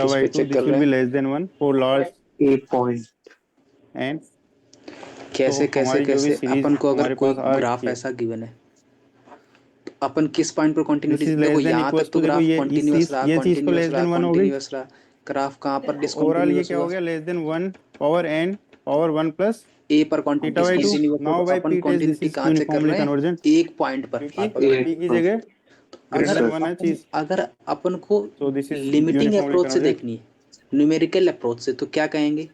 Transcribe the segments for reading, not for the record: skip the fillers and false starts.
Beta किस by पे to check this कर विल रहे बी हैं? Less than 1 for large A point and. कैसे तो कैसे हमारी जो भी कैसे सीरीज अपन को अगर हमारे कोई पास आ ग्राफ रखी है, ऐसा गिवन है, तो अपन किस पॉइंट पर दिस कंटिन्यूटी, इज देखो लेस देन यहाँ इक्वल्स तक तो टू, देखो ग्राफ ये कॉन्टिन्यूअस रहा, ये चीज तो कॉन्टिन्यूअस लेस रहा, देन 1 हो गई। कॉन्टिन्यूअस रहा। ग्राफ कहाँ पर तो ओवरऑल ये डिसकंटिन्यूअस क्या हो हुआ? गया, less than 1 power n power 1 plus A पर थीटा बाई टू। डिसकंटिन्यूअस हो, तो नाउ बाई अपन P test this continuity is कहाँ चेक कर यूनिफॉर्मली रहे हैं? कन्वर्जेंट, एक पॉइंट पर। क्योंकि बात पकड़ में p आई? की जगह ग्रेटर अगर देन 1 है अपन चीज, अगर अपन को so this is limiting uniformly approach से कन्वर्जेंट। देखनी है, न्यूमेरिकल अप्रोच से, तो क्या कहेंगे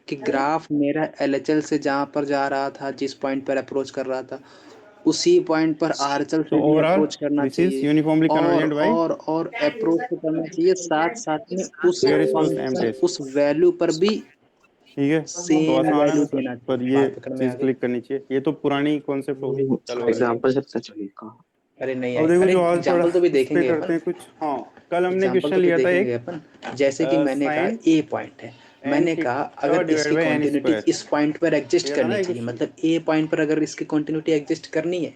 कि ग्राफ मेरा एलएचएल से जहाँ पर जा रहा था, जिस पॉइंट पर अप्रोच कर रहा था, उसी पॉइंट पर आरएचएल सो से भी ओवरऑल अप्रोच करना दिस इज चाहिए। यूनिफॉर्मली और कन्वर्जेंट बाई और अप्रोच तो करना चाहिए, साथ साथ में उस Weierstrass M function, test. उस वैल्यू पर भी ठीक है, तो सेम आसान है वैल्यू ना सर, देना पर चाहिए। ये बात पकड़ में आ चीज गई? क्लिक करनी चाहिए। ये तो पुरानी कॉन्सेप्ट होगी, चलो आगे। एग्जांपल से पता चलेगा। अरे नहीं अब आई, देखो अरे जो आज थोड़ा एग्जाम्पल तो भी इस पे देखेंगे करते अपन, हैं कुछ। हाँ, कल हमने एग्जाम्पल क्वेश्चन तो भी लिया था देखेंगे एक, अपन। जैसे कि मैंने कहा साइन ए पॉइंट है, एन मैंने कहा थीटा अगर डिवाइड इसकी बाई एन कॉन्टिन्यूटी स्क्वायर, इस पॉइंट पर एग्जिस्ट लिया था ना करनी एक चाहिए, क्वेश्चन। मतलब ए पॉइंट पर अगर इसकी कॉन्टिन्यूटी एग्जिस्ट करनी है,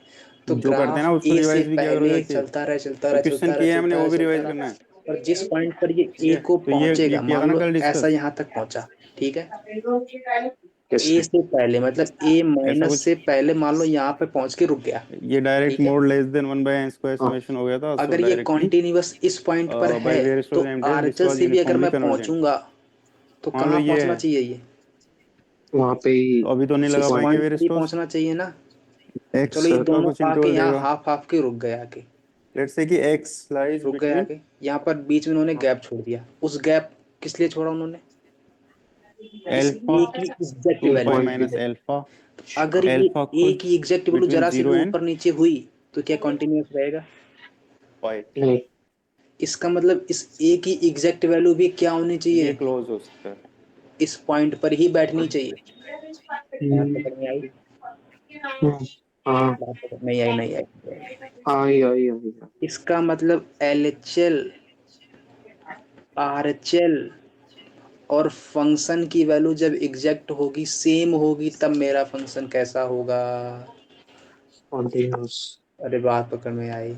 तो जो करते हैं ग्राफ ना उसको ए से रिवाइज भी किया करो पहले जाके, चलता रहे चलता जो रहे क्वेश्चन चलता रहे किए हैं हमने चलता वो रहे भी चलता रिवाइज रहे, करना है। और जिस पॉइंट पर ये ठीक ए है, को तो ये पहुंचेगा, किया था मान ना लो कल ऐसा डिस्कस। यहाँ तक पहुंचा, ठीक है, यस ए से पहले मतलब ए ऐसा माइनस कुछ, से पहले मान लो यहाँ पे पहुंच के रुक गया, ये डायरेक्ट ठीक है। Mod less than 1 by n square हाँ समेशन हो गया था, सो अगर ये डायरेक्टली कॉन्टिन्यूअस इस पॉइंट पर बाई है, वेयर इज टू तो M test this RHL was से भी अगर यूनिफॉर्मली मैं कन्वर्जेंट। पहुंचूंगा तो मान लो कहाँ ये पहुंचना है, चाहिए ये? वहाँ पे ही तो अभी तो नहीं लगा इस पाएंगे पॉइंट वेयर पर ही स्टोर्स पहुंचना चाहिए ना। एक्स चलो ये का दोनों कुछ आके इंटरवल यहाँ देगा। हाफ हाफ के रुक गए आके, लेट्स से कि x लाइज रुक गए बिटवीन आके, यहाँ पर बीच में उन्होंने गैप छोड़ दिया। उस गैप किस लिए छोड़ा उन्होंने? इस अल्फा ए की एग्जैक्ट 2 पाई वैल्यू के माइनस लिए। अल्फा, अगर ये अल्फा ए कुछ की एग्जैक्ट वैल्यू बिटवीन जरा सी भी 0 एंड ऊपर नीचे हुई तो क्या कॉन्टिन्यूअस रहेगा? पाई, नहीं इसका मतलब इस ए की एग्जैक्ट वैल्यू भी क्या होनी ये चाहिए? क्लोज हो सकता है। इस पॉइंट पर ही बैठनी चाहिए। बात पकड़ में आई? हाँ बात पकड़ नहीं आई? नहीं आई? आई इसका मतलब एलएचएल, आरएचएल और फंक्शन की वैल्यू जब एग्जैक्ट होगी, सेम होगी, तब मेरा फंक्शन कैसा होगा? कॉन्टिन्यूस। अरे बात पकड़ में आई?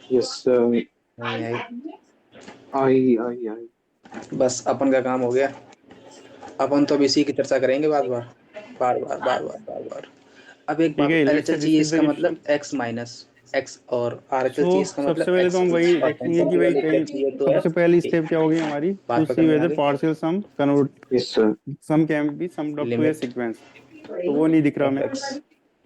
यस नहीं आई? आई बस अपन का काम हो गया। अपन तो अब इसी की चर्चा करेंगे बार बार बार बार बार बार बार बार। अब एक ठीक बात, है, लेट्स एलएचएल से दिस चाहिए, इज द इसका क्वेश्चन। मतलब एक्स माइनस एक्स, और आरएचएल सो चाहिए, इसका सबसे मतलब पहले तो एक्स हम प्लस, वही और देखेंगे फंक्शन कि की भाई वैल्यू क्या कहीं चाहिए, तो सबसे पहली है। स्टेप क्या होगी हमारी, बात टू पकड़ सी में आ वेदर गई? Partial sum convert yes sir sum can be summed up to a limit sequence. तो वो नहीं दिख रहा एफ हमें। एक्स,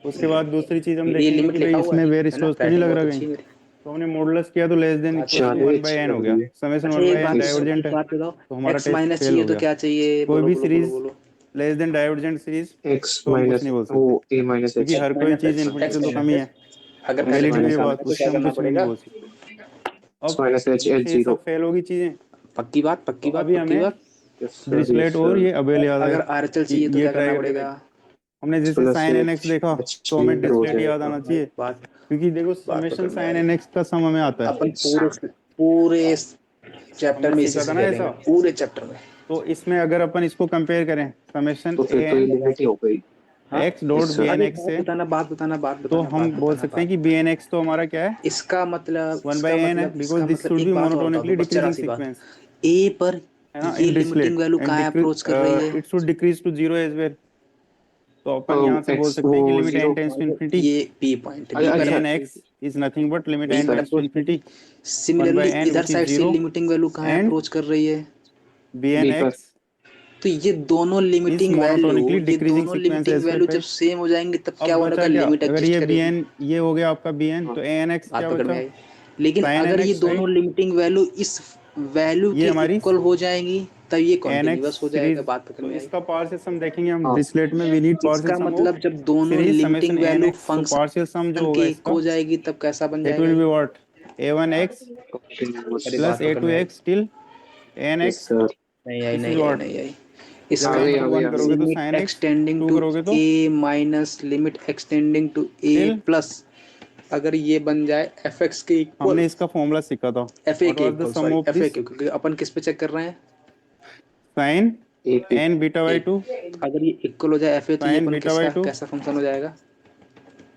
उसके बाद दूसरी चीज हम ये देखेंगे लिमिट कि लिखा भाई हुआ इसमें वेयर है ना, स्टोर्स तो नहीं राइटिंग लग रहा बहुत कहीं। अच्छी है मेरी। तो हमने मॉडुलस किया तो लेस देन बात इक्वल्स पकड़ टू में आ गई? 1 बाई एन हो गया, समेशन अच्छा 1 बाई एक एन बात बताओ, डाइवर्जेंट एक है, बात बताओ, तो हमारा एक्स टेस्ट माइनस फेल चाहिए हो तो गया। क्या चाहिए? कोई बोलो भी बोलो बोलो सीरीज बोलो। Less than divergent series x तो हम कुछ माइनस नहीं बोल वो सकते, ए माइनस क्योंकि एक्स एक्स हर कोई माइनस चीज एक्स, इन्फिनिटी एक्स से तो माइनस कम ही है। एक्स, अगर वैलिड भी है एलएचएल बात, निकालना है तो उससे क्या हम करना कुछ भी नहीं पड़ेगा? बोल सकते। एक्स अब माइनस एच एच जैसे ये जीरो। सब फेल होगी चीजें, पक्की बात, तो पक्की बात, अभी पक्की हमें बात। यस सर यस डिरिचलेट और सर ये अबेल याद आए अगर आरएचएल कि चाहिए तो ये क्या ट्राई करना करके पड़ेगा? देख। हमने जैसे plus sine n x h देखा, एच तो हमें जीरो हो डिरिचलेट याद जाएगा। आना चाहिए, बात क्योंकि देखो बात समेशन पकड़ में साइन आई? एन एक्स का सम हमें आता है। अपन पूरे पूरे चैप्टर हमने में इसी सीखा था से ना खेलेंगे, ऐसा। पूरे चैप्टर में। तो इसमें अगर अपन इसको कंपेयर करें समेशन तो ए फिर तो ये एन लिमिट ही हो गई। हाँ, x dot yes b sir n अब एक एक्स बात से, बताना, बात बताना, बात तो बताना, हम बात बोल बताना, सकते हैं बात। कि बी एन एक्स तो हमारा क्या है, इसका मतलब, 1 बाई इसका एन है, मतलब, बिकॉज इसका दिस मतलब शुड बी एक बात और बता दो, मोनोटोनिकली बस जरा डिक्रीजिंग सी बात। सीक्वेंस, ए पर है ना, ये इन लिमिटिंग डिरिचलेट वैल्यू एंड कहाँ अप्रोच कर रही है? It should decrease to zero as well. तो अपन यहाँ से बोल एक्स सकते वो हैं कि limit zero. N tends to infinity ये बी पॉइंट, बी पर बी अच्छा n x is nothing but limit b n पर टेंस टू अप्रोच कर रही। इन्फिनिटी 1 बाई सिमिलरली एन इधर विच इज साइड से जीरो लिमिटिंग वैल्यू कहाँ and approach कर रही है? बी एन बी पर एक्स तो ये दोनों इज लिमिटिंग वैल्यू, मोनोटोनिकली ये डिक्रीजिंग दोनों sequence limiting as well value जब राइट। सेम हो जाएंगे तब क्या अब होगा? बचा क्या, लिमिट अगर एग्जिस्ट ये बी करेगी। एन ये हो गया आपका बी एन, हाँ तो ए एन एक्स बात क्या पकड़ में बचा, आई? लेकिन साइन एन अगर ये एक्स दोनों राइट। लिमिटिंग वैल्यू इस वैल्यू ये के हमारी इक्वल हो जाएंगी तब ये एन एक्स कॉन्टिन्यूअस हो जाएगा। सीरीज, बात पकड़ तो में आई? इसका पार्शियल सम देखेंगे हम हाँ डिरिचलेट में, वी नीड पार्शियल इसका सम ऑफ मतलब जब दोनों series limiting summation n value x, तो फंक्शन पार्शियल सम जो होगा के इक्वल इसका, हो जाएगी तब कैसा बन इट जाएगा विल बी ये? What, A one x continuous. अरे प्लस बात ए पकड़ टू में आई? X till n yes x, sir नहीं आई, दिस इज नहीं आई, व्हाट। नहीं आई। जब इसका एन आ टू वन गई करोगे तो limit sine x, extending to to करोगे तो A minus limit extending to A till, plus, अगर ये बन जाए एफ एक्स के इक्वल, हमने इसका फॉर्मूला सीखा था, एफ ए व्हाट के was the equal, sum sorry of f a this के, क्योंकि अपन किस पे चेक कर रहे हैं? साइन ए पे n beta by a. Two, अगर ये इक्वल हो जाए एफ ए, तो ये साइन अपन बीटा बाई किसका टू कैसा फंक्शन हो जाएगा?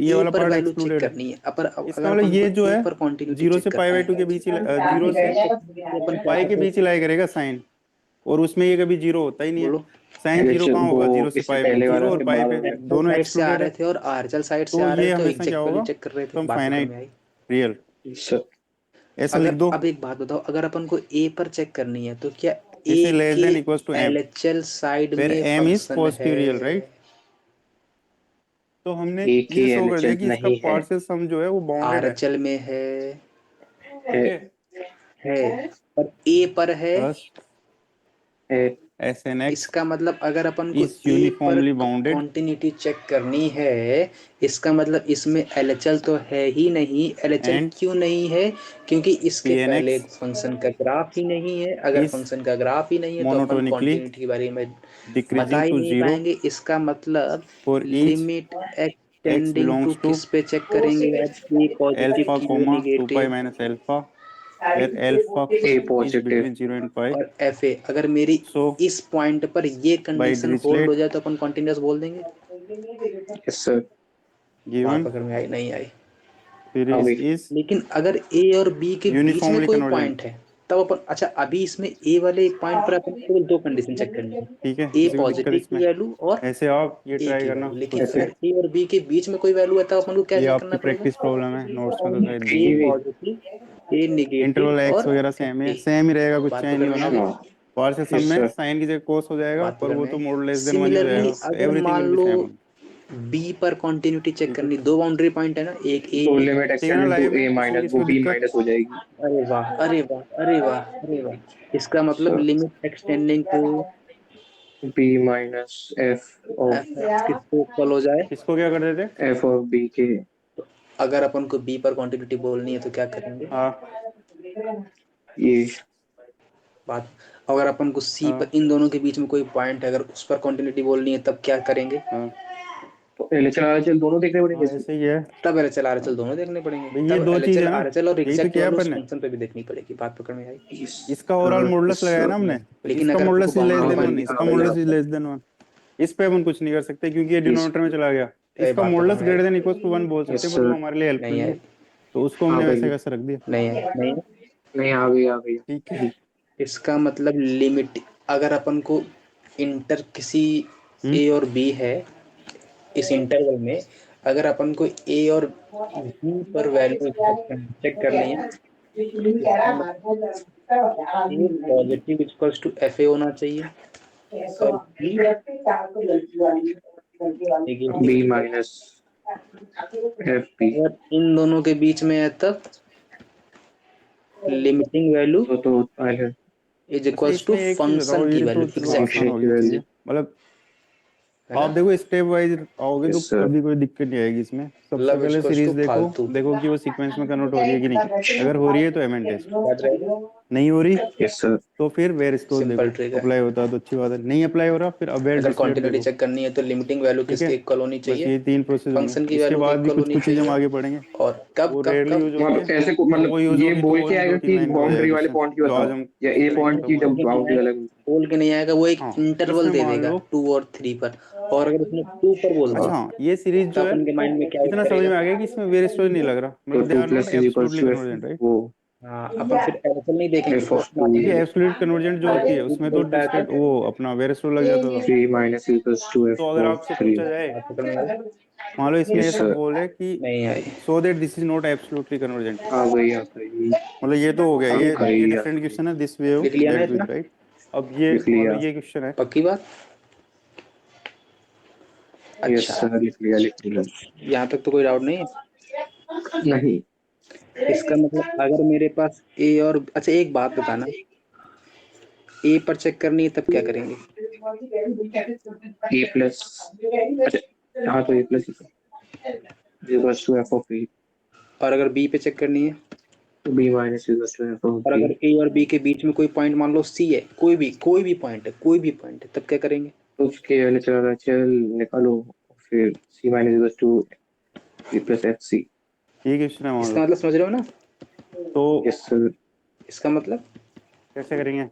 ये वाला पर पार्ट वैल्यू चेक एक्सक्लूडेड है। करनी है अगर इसका अगर मतलब अपन ये को जो ए है पर क्वांटिटी 0 चेक से पाई बाई 2 के बीच ही 0 से अपन पाई के बीच ही लाया करेगा साइन, और उसमें ये कभी जीरो होता ही नहीं है। बोलो साइन जीरो LHS कहाँ होगा, वो 0 से इससे पाई पे पहले वाला 0 और के पाई बाद पे वाला। दोनों साइड से आ एक्सक्लूडेड रहे है। थे और आरएचएल साइड से तो आ रहे ये थे, तो हमेशा क्या एग्जैक्ट होगा, वैल्यू चेक कर रहे थे, तो बात समझ में फाइनाइट आई। रियल सर ऐसा लिख दो। अब एक बात बताओ, अगर अपन को ए पर चेक करनी है तो क्या ए This is less than के equals to m, LHL side where में m is function positive real, है। right? तो हमने ए की ये शो कर दिया LHL कि इसका नहीं है, पार्शियल सम जो है वो बाउंडेड है, RHL में है है, और ए पर है। thus है, Sn x इसका मतलब अगर अपन को is ए पर uniformly bounded कॉन्टिन्यूटी चेक करनी है, इसका मतलब इसमें LHL तो है ही नहीं। LHL and क्यों नहीं है? क्योंकि इसके Pnx पहले फंक्शन का ग्राफ ही नहीं है। अगर is फंक्शन का ग्राफ ही नहीं है तो अपन monotonically कॉन्टिन्यूटी के बारे में बता decreasing ही to नहीं 0 पाएंगे। इसका मतलब for each limit x extending to belongs to किस पे चेक करेंगे? अब A positive alpha Q comma 2 pi negative minus alpha, where alpha A is positive, between 0 and pi. और एफ ए। अगर मेरी So इस पॉइंट पर ये by कंडीशन होल्ड Dirichlet हो जाए तो अपन कॉन्टिन्यूअस बोल देंगे। यस सर, बात given पकड़ में आई नहीं आई? हाँ series भाई, is लेकिन अगर ए और बी के बीच में uniformly कोई convergent, पॉइंट है तब अपन, अच्छा अभी इसमें ए वाले पॉइंट पर अपन केवल दो कंडीशन चेक करनी है, ठीक है? ए किसी को दिक्कत पॉजिटिव की इसमें? वैल्यू और ऐसे आप ये ए ट्राई की करना वैल्यू। लेकिन खुद से, अगर ए और बी के बीच में कोई वैल्यू है तब अपन को क्या ये चेक आपकी करना पड़ेगा? प्रैक्टिस प्रॉब्लम है, नोट्स में तो शायद दी ए है। पॉजिटिव, ए नेगेटिव इंटरवल एक्स और वगैरह सेम है, ए। सेम ही रहेगा, कुछ बात चेंज पकड़ नहीं में होना। आई? हाँ, पार्शियल सम यस में सर, साइन की जगह कोस हो जाएगा, बात पर पकड़ वो में तो आई? मोड लेस देन 1 ही हो सिमिलरली जाएगा, अगर एवरीथिंग मान विल बी लो सेम। बी पर कॉन्टिन्यूटी चेक ठीक है, करनी, दो बाउंड्री पॉइंट है ना, एक ए। तो लिमिट ठीक है ना? एक्सटेंडेड टू लाइव में ए किसी माइनस किसी वो को बी दिक्कत? माइनस हो जाएगी। अरे वाह, अरे वाह, अरे वाह, अरे वाह! इसका मतलब sir limit extending to b minus f f of, x किसको इक्वल हो जाए? किसको क्या कर देते? एफ ऑफ बी के, अगर अपन को बी पर क्वांटिटी बोलनी है तो क्या करेंगे? हाँ ये बात। अगर अपन को सी पर हाँ इन दोनों के बीच में कोई पॉइंट है, अगर उस पर क्वांटिटी बोलनी है तब क्या करेंगे? हाँ तो एलएचएल आरएचएल दोनों देखने पड़ेंगे हाँ, इसमें। ऐसे ही है तब एलएचएल आरएचएल हाँ। दोनों देखने पड़ेंगे। भाई ये तब दो चीज एलएचएल है ना, आरएचएल और यही तो एग्जैक्ट किया वैल्यू उस अपन ने। फंक्शन पे भी देखनी पड़ेगी। बात पकड़ में आई? इसका ओवरऑल मॉडुलस लगाया ना हमने, तो लेकिन इसका अगर अपन मॉडुलस को इज लेस बाउंड्री देन हाँ 1, भाई, इसका हाँ भाई, मॉडुलस हाँ इज लेस देन 1। इस पे अपन कुछ नहीं कर सकते क्योंकि ये इस डिनोमिनेटर में चला गया। इसका बात पकड़ मॉडुलस में ग्रेटर आई? देन इक्वल्स टू 1 बोल सकते यस हैं, पर वो सर, हमारे लिए हेल्प नहीं नहीं है, आई? तो उसको हाँ हमने भाई, वैसे कैसे रख दिया। नहीं आई? नहीं आई? नहीं आ गई, आ गई, ठीक है। इसका मतलब लिमिट, अगर अपन को इंटर किसी ए और बी है, इस इंटरवल में अगर अपन को ए और बी पर वैल्यू चेक करनी है, इसका मतलब A positive equals to F A होना चाहिए और B negative. B minus F B, अगर इन दोनों के बीच में है तब लिमिटिंग वैल्यू तो पहले इज अच्छा इक्वल्स टू इसमें एक चीज बताओ, फंक्शन की ये तो वैल्यू चलो एग्जैक्ट आसान फंक्शन हो की गई वैल्यू, चीजें, मतलब है आप ना? देखो स्टेप वाइज आओगे तो यस सर, कभी कोई दिक्कत नहीं आएगी इसमें। सबसे लब पहले इक्वल्स सीरीज टू देखो, फालतू देखो कि वो सीक्वेंस में कन्वर्ट हो रही है कि नहीं। अगर हो रही है तो एम एन टेस्ट, याद रहेगा। नहीं हो रही यस सर, तो फिर वेयर स्टोर सिंपल देखो, ट्रिक है। अप्लाई होता है तो अच्छी बात है, नहीं अप्लाई हो रहा फिर अवेयर अगर डिस्प्लेट क्वांटिटी देखो। चेक करनी है तो लिमिटिंग वैल्यू ठीक है, किसके इक्वल होनी बस चाहिए? ये 3 प्रोसेस होंगे, फंक्शन की इसके वैल्यू के बाद भी इक्वल कुछ होनी कुछ चीजें हम चाहिए। आगे पढ़ेंगे, और कब वो कब रेयरली कब यूज होती है। ऐसे जब वो मतलब यूज ये होगी तो बोल वो के आएगा 2-3 कि लाइन का हो जाएगा बाउंड्री वाले क्वेश्चन, पॉइंट की जो आज बताओ, हम या ए करेंगे पॉइंट तब की वो जब बोल आएगा। के नहीं बाउंड्री आएगा, वाले। बोल के नहीं आएगा, वो एक हाँ इंटरवल इसमें दे मान देगा लो, 2 और 3 पर। और अगर उसने 2 पर बोल दिया अच्छा ये सीरीज तो जो है अपन के माइंड में क्या इतना समझ करेगा? में आ गया कि इसमें वेयर स्टोर नहीं लग रहा, तो मतलब they two are not plus is equals absolutely to F, convergent, right? वो हाँ, अपन फिर एल्गोरिथम नहीं देखेंगे, एफ ऑफ क्वेश्चन टू आते देखिए हैं। एब्सोल्यूट कन्वर्जेंट जो होती है उसमें तो बोलता है डिस्क्रिट तो वो अपना वेयर स्टोर लग जाता था। 3 माइनस इक्वल्स टू एफ तो अगर ऑफ आपसे 3। पूछा जाए, बात पकड़ में आई? मान लो इसमें यस ऐसा सर, बोले कि नहीं आई? So that this is not absolutely convergent, आ गई, आ गई, मतलब ये तो हो गया, आ ये गई, आ डिफरेंट गई, क्वेश्चन है, दिस वे लिख लिया ना दैट वे, इतना? राइट? अब ये लिख मान लो लिया, ये क्वेश्चन है, पक्की बात? यस अच्छा, सर, लिख लिया, लिख लिया, यहाँ तक तो कोई डाउट नहीं है। नहीं, इसका मतलब अगर मेरे पास ए और, अच्छा एक बात बताना, ए पर चेक करनी है तब क्या करेंगे? ए प्लस, अच्छा हाँ, तो A plus equals to F of A, और अगर बी पे चेक करनी है, B minus equals to F of और बी, अगर ए और बी के बीच में कोई पॉइंट मान लो सी है, कोई भी पॉइंट है, कोई भी पॉइंट है, तब क्या करेंगे? तो उसके पहले चला चल निकालो, फिर C minus equals to A plus F C. ये क्वेश्चन है मान इसका लो, मतलब समझ रहे हो ना? तो यस सर, इसका मतलब, कैसे करेंगे?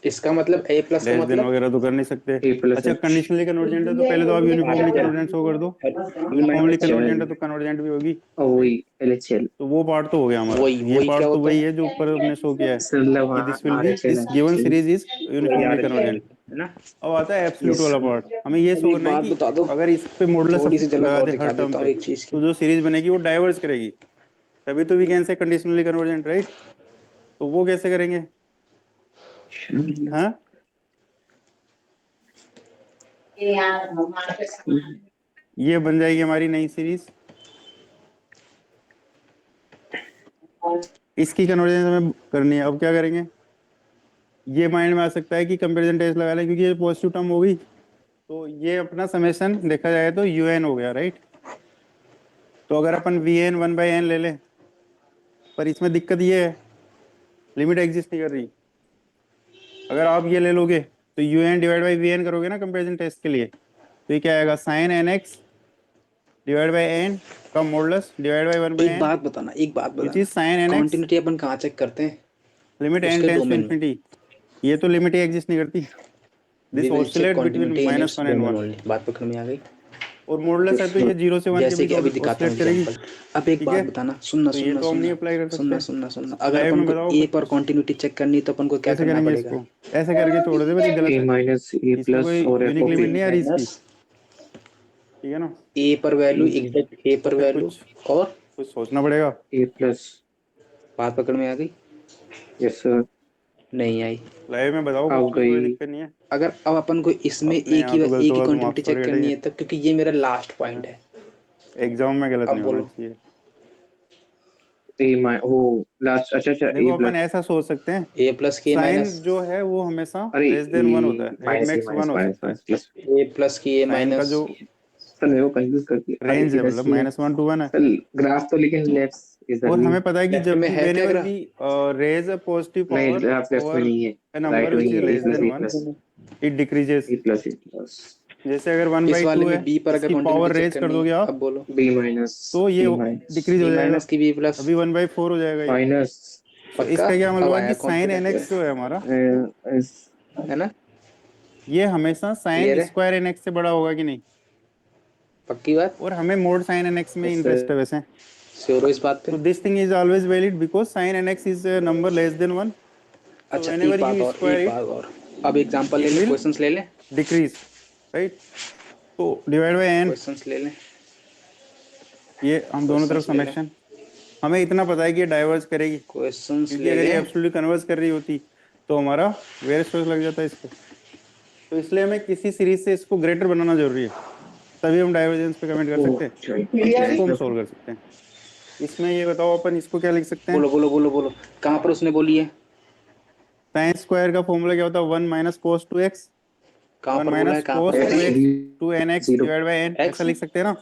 इसका मतलब ए प्लस का लेस देन मतलब वगैरह तो कर नहीं सकते। ए प्लस अच्छा कंडीशनली कन्वर्जेंट है तो पहले तो आप यूनिफॉर्मली कन्वर्जेंट शो कर दो, यूनिफॉर्मली कन्वर्जेंट है तो कन्वर्जेंट भी होगी, और वही एलएचएल, तो वो पार्ट तो हो गया हमारा। वही ये वही क्या पार्ट तो होता वही है? है जो ऊपर हमने शो किया है मतलब कि this will B, RHL this given series is वही यूनिफॉर्मली RHL कन्वर्जेंट। है ना? अब आता है एब्सोल्यूट यस वाला पार्ट, हमें ये शो अभी एक करना है बात कि बता दो, अगर इस पे मॉडुलस थोड़ी सी झलक लगा और दे दिखा हर टर्म देता हूँ पे एक चीज की। तो जो सीरीज बनेगी वो डाइवर्ज करेगी, तभी तो we can say conditionally convergent, right? तो वो कैसे करेंगे? हाँ ये बन जाएगी हमारी नई सीरीज। इसकी कन्वर्जेंस हमें करनी है। अब क्या करेंगे, ये माइंड में आ सकता है कि कंपैरिजन टेस्ट लगा लें, क्योंकि ये पॉजिटिव टर्म हो गई तो ये अपना समेशन देखा जाए तो यूएन हो गया, राइट। तो अगर अपन वी एन 1/n ले लें, पर इसमें दिक्कत ये है लिमिट एग्जिस्ट नहीं कर रही। अगर आप ये ले लोगे तो u n divide by v n करोगे ना कंपेरिजन टेस्ट के लिए, तो ये क्या आएगा, sine n x divide by n का मॉडुलस डिवाइड बाई 1/n, एक बात विच बताना, is sine n x continuity अपन कहाँ चेक करते हैं? लिमिट एन उसके टेंड्स टू डोमेन में। इन्फिनिटी। ये तो लिमिट ही एग्जिस्ट नहीं करती। We this will check oscillate between continuity in its -1 and domain 1। Only. बात पकड़ में आ गई? और मॉडुलस है तो ये 0 से 1 के जैसे बीच कि अभी दिखाता हूँ ऑसिलेट करेगी, एग्जांपल। अब एक ठीक बात है। बताना, सुनना तो ये सुनना तो हम नहीं सुनना अप्लाई कर सुनना सकते। सुनना सुनना अगर लाइव अपन में को बताओ ए पर कॉन्टिन्यूटी चेक करनी है तो अपन को क्या कैसे करना करेंगे पड़ेगा? इसको, ऐसे करके छोड़ दे, बस ये गलत ए है। माइनस ए इसमें कोई प्लस और एफ यूनिक ऑफ लिमिट ए नहीं आ रही इसकी, माइनस ठीक है ना। ए पर वैल्यू, एग्जैक्ट ए पर तो फिर वैल्यू और कुछ सोचना पड़ेगा। ए प्लस। बात पकड़ में आ गई? Yes sir. नहीं आई। लाइव में बताओ, आ कुछ भी, कोई गई। दिक्कत नहीं है। अगर अब अपन को इसमें अपने ए यहाँ तो गलत की होगा तो क्वांटिटी मार्क्स थोड़ी चेक करनी कटेंगे। है तब, क्योंकि ये मेरा लास्ट पॉइंट है। एग्जाम में गलत अब नहीं होना बोलो। चाहिए। ए माइ ओ लास्ट, अच्छा अच्छा देखो ए अपन प्लस। ऐसा सोच सकते हैं, ए प्लस की ए साइन माइनस, जो है वो हमेशा अरे लेस देन 1 होता है, it minus A max minus 1 हो माइनस सकता है। Minus plus. ए प्लस की ए साइन का माइनस। जो सर मेरे को कंफ्यूज करती है। अरे रेंज है, इधर मतलब से है। -1 to 1 है। सर ग्राफ तो लेकिन लेफ्ट इधर और नहीं। हमें पता है कि लेफ्ट जब में भी है वेन क्या ever graph? We raise a positive नहीं पावर ग्राफ लेफ्ट में ओवर नहीं है, a राइट number में which ही is है। A less plus than a 1 plus it decreases। A plus a plus. जैसे अगर इस वाले 1/2 है, में बी पर अगर इसकी पावर कॉन्टिन्यूटी चेक रेज कर करनी दोगे है, आप अब बोलो। बी माइनस तो ये बी माइनस डिक्रीज हो बी जाएगा, माइनस की बी प्लस। अभी 1/4 हो जाएगा ये। माइनस। तो पक्का? इसका क्या अब मतलब है आया कि साइन एन कॉन्फिडेंस, एक्स जो है हमारा, है ना? ये हमेशा क्लियर साइन है? स्क्वायर एन एक्स से बड़ा होगा कि नहीं। पक्की बात? और हमें मोड साइन एन एक्स में यस इंटरेस्ट है वैसे। श्योर हो इस बात पे? तो this thing is always valid because sine n x is number less than 1। So अच्छा वेन एक एवर बात यू और, स्क्वायर एक इट बात और। अब एग्जांपल ले इट लें, विल क्वेश्चंस ले लें, डिक्रीज, राइट। तो डिवाइड बाई एन, क्वेश्चंस ले लें, ये हम दोनों तरफ क्वेश्चंस ले लें, समेशन, हमें इतना पता है कि ये डाइवर्स करेगी, क्वेश्चंस क्योंकि ले अगर ये लें। एब्सोल्यूटली कन्वर्स कर रही होती तो हमारा वेयर स्ट्रेस लग जाता है इस पे। तो इसलिए हमें किसी सीरीज से इसको ग्रेटर बनाना जरूरी है, तभी हम डाइवर्जेंस पे कमेंट कर ओ सकते हैं। इसको हम सोल्व कर सकते हैं। इसमें ये बताओ अपन इसको क्या लिख सकते हैं, बोलो बोलो बोलो बोलो। कहाँ पर उसने बोली है? साइन स्क्वायर का फॉर्मूला क्या होता है, 1 माइनस कोस टू एक्स, कहाँ 1 पर बोला है? माइनस कहाँ पर कोस बोला टू है? X to n x zero divide by n, ऐसा एक्स लिख सकते हैं ना।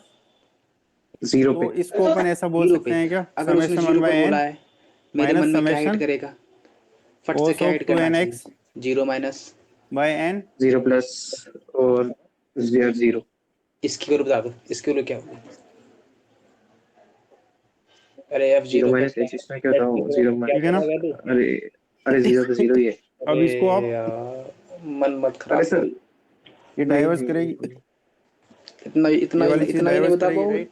जीरो तो पे। इसको अपन ऐसा बोल जीरो सकते पे। हैं क्या, अगर उसने समेशन 1 जीरो बाई पर बोला एन है, मेरे मन माइनस में क्या हिट समेशन करेगा? फट से कोस क्या ऑफ हिट टू करना एन चाहिए? X zero minus. By n. Zero plus और जीरो। इसकी वैल्यू बता दो, इसकी वैल्यू क्या होगी? अरे एफ जीरो जीरो का माइनस एच, इसमें क्या होता है जीरो क्या ठीक है माइनस। ना। बता दो। अरे अरे जीरो तो जीरो ही है। अब अरे इसको आप, यार, मन मत अरे खराब सर करो। ये नहीं डाइवर्स नहीं करेगी, नहीं। इतना इतना ये वाली चीज इतना ही नहीं डाइवर्स बता करेगी, पाओगे? राइट।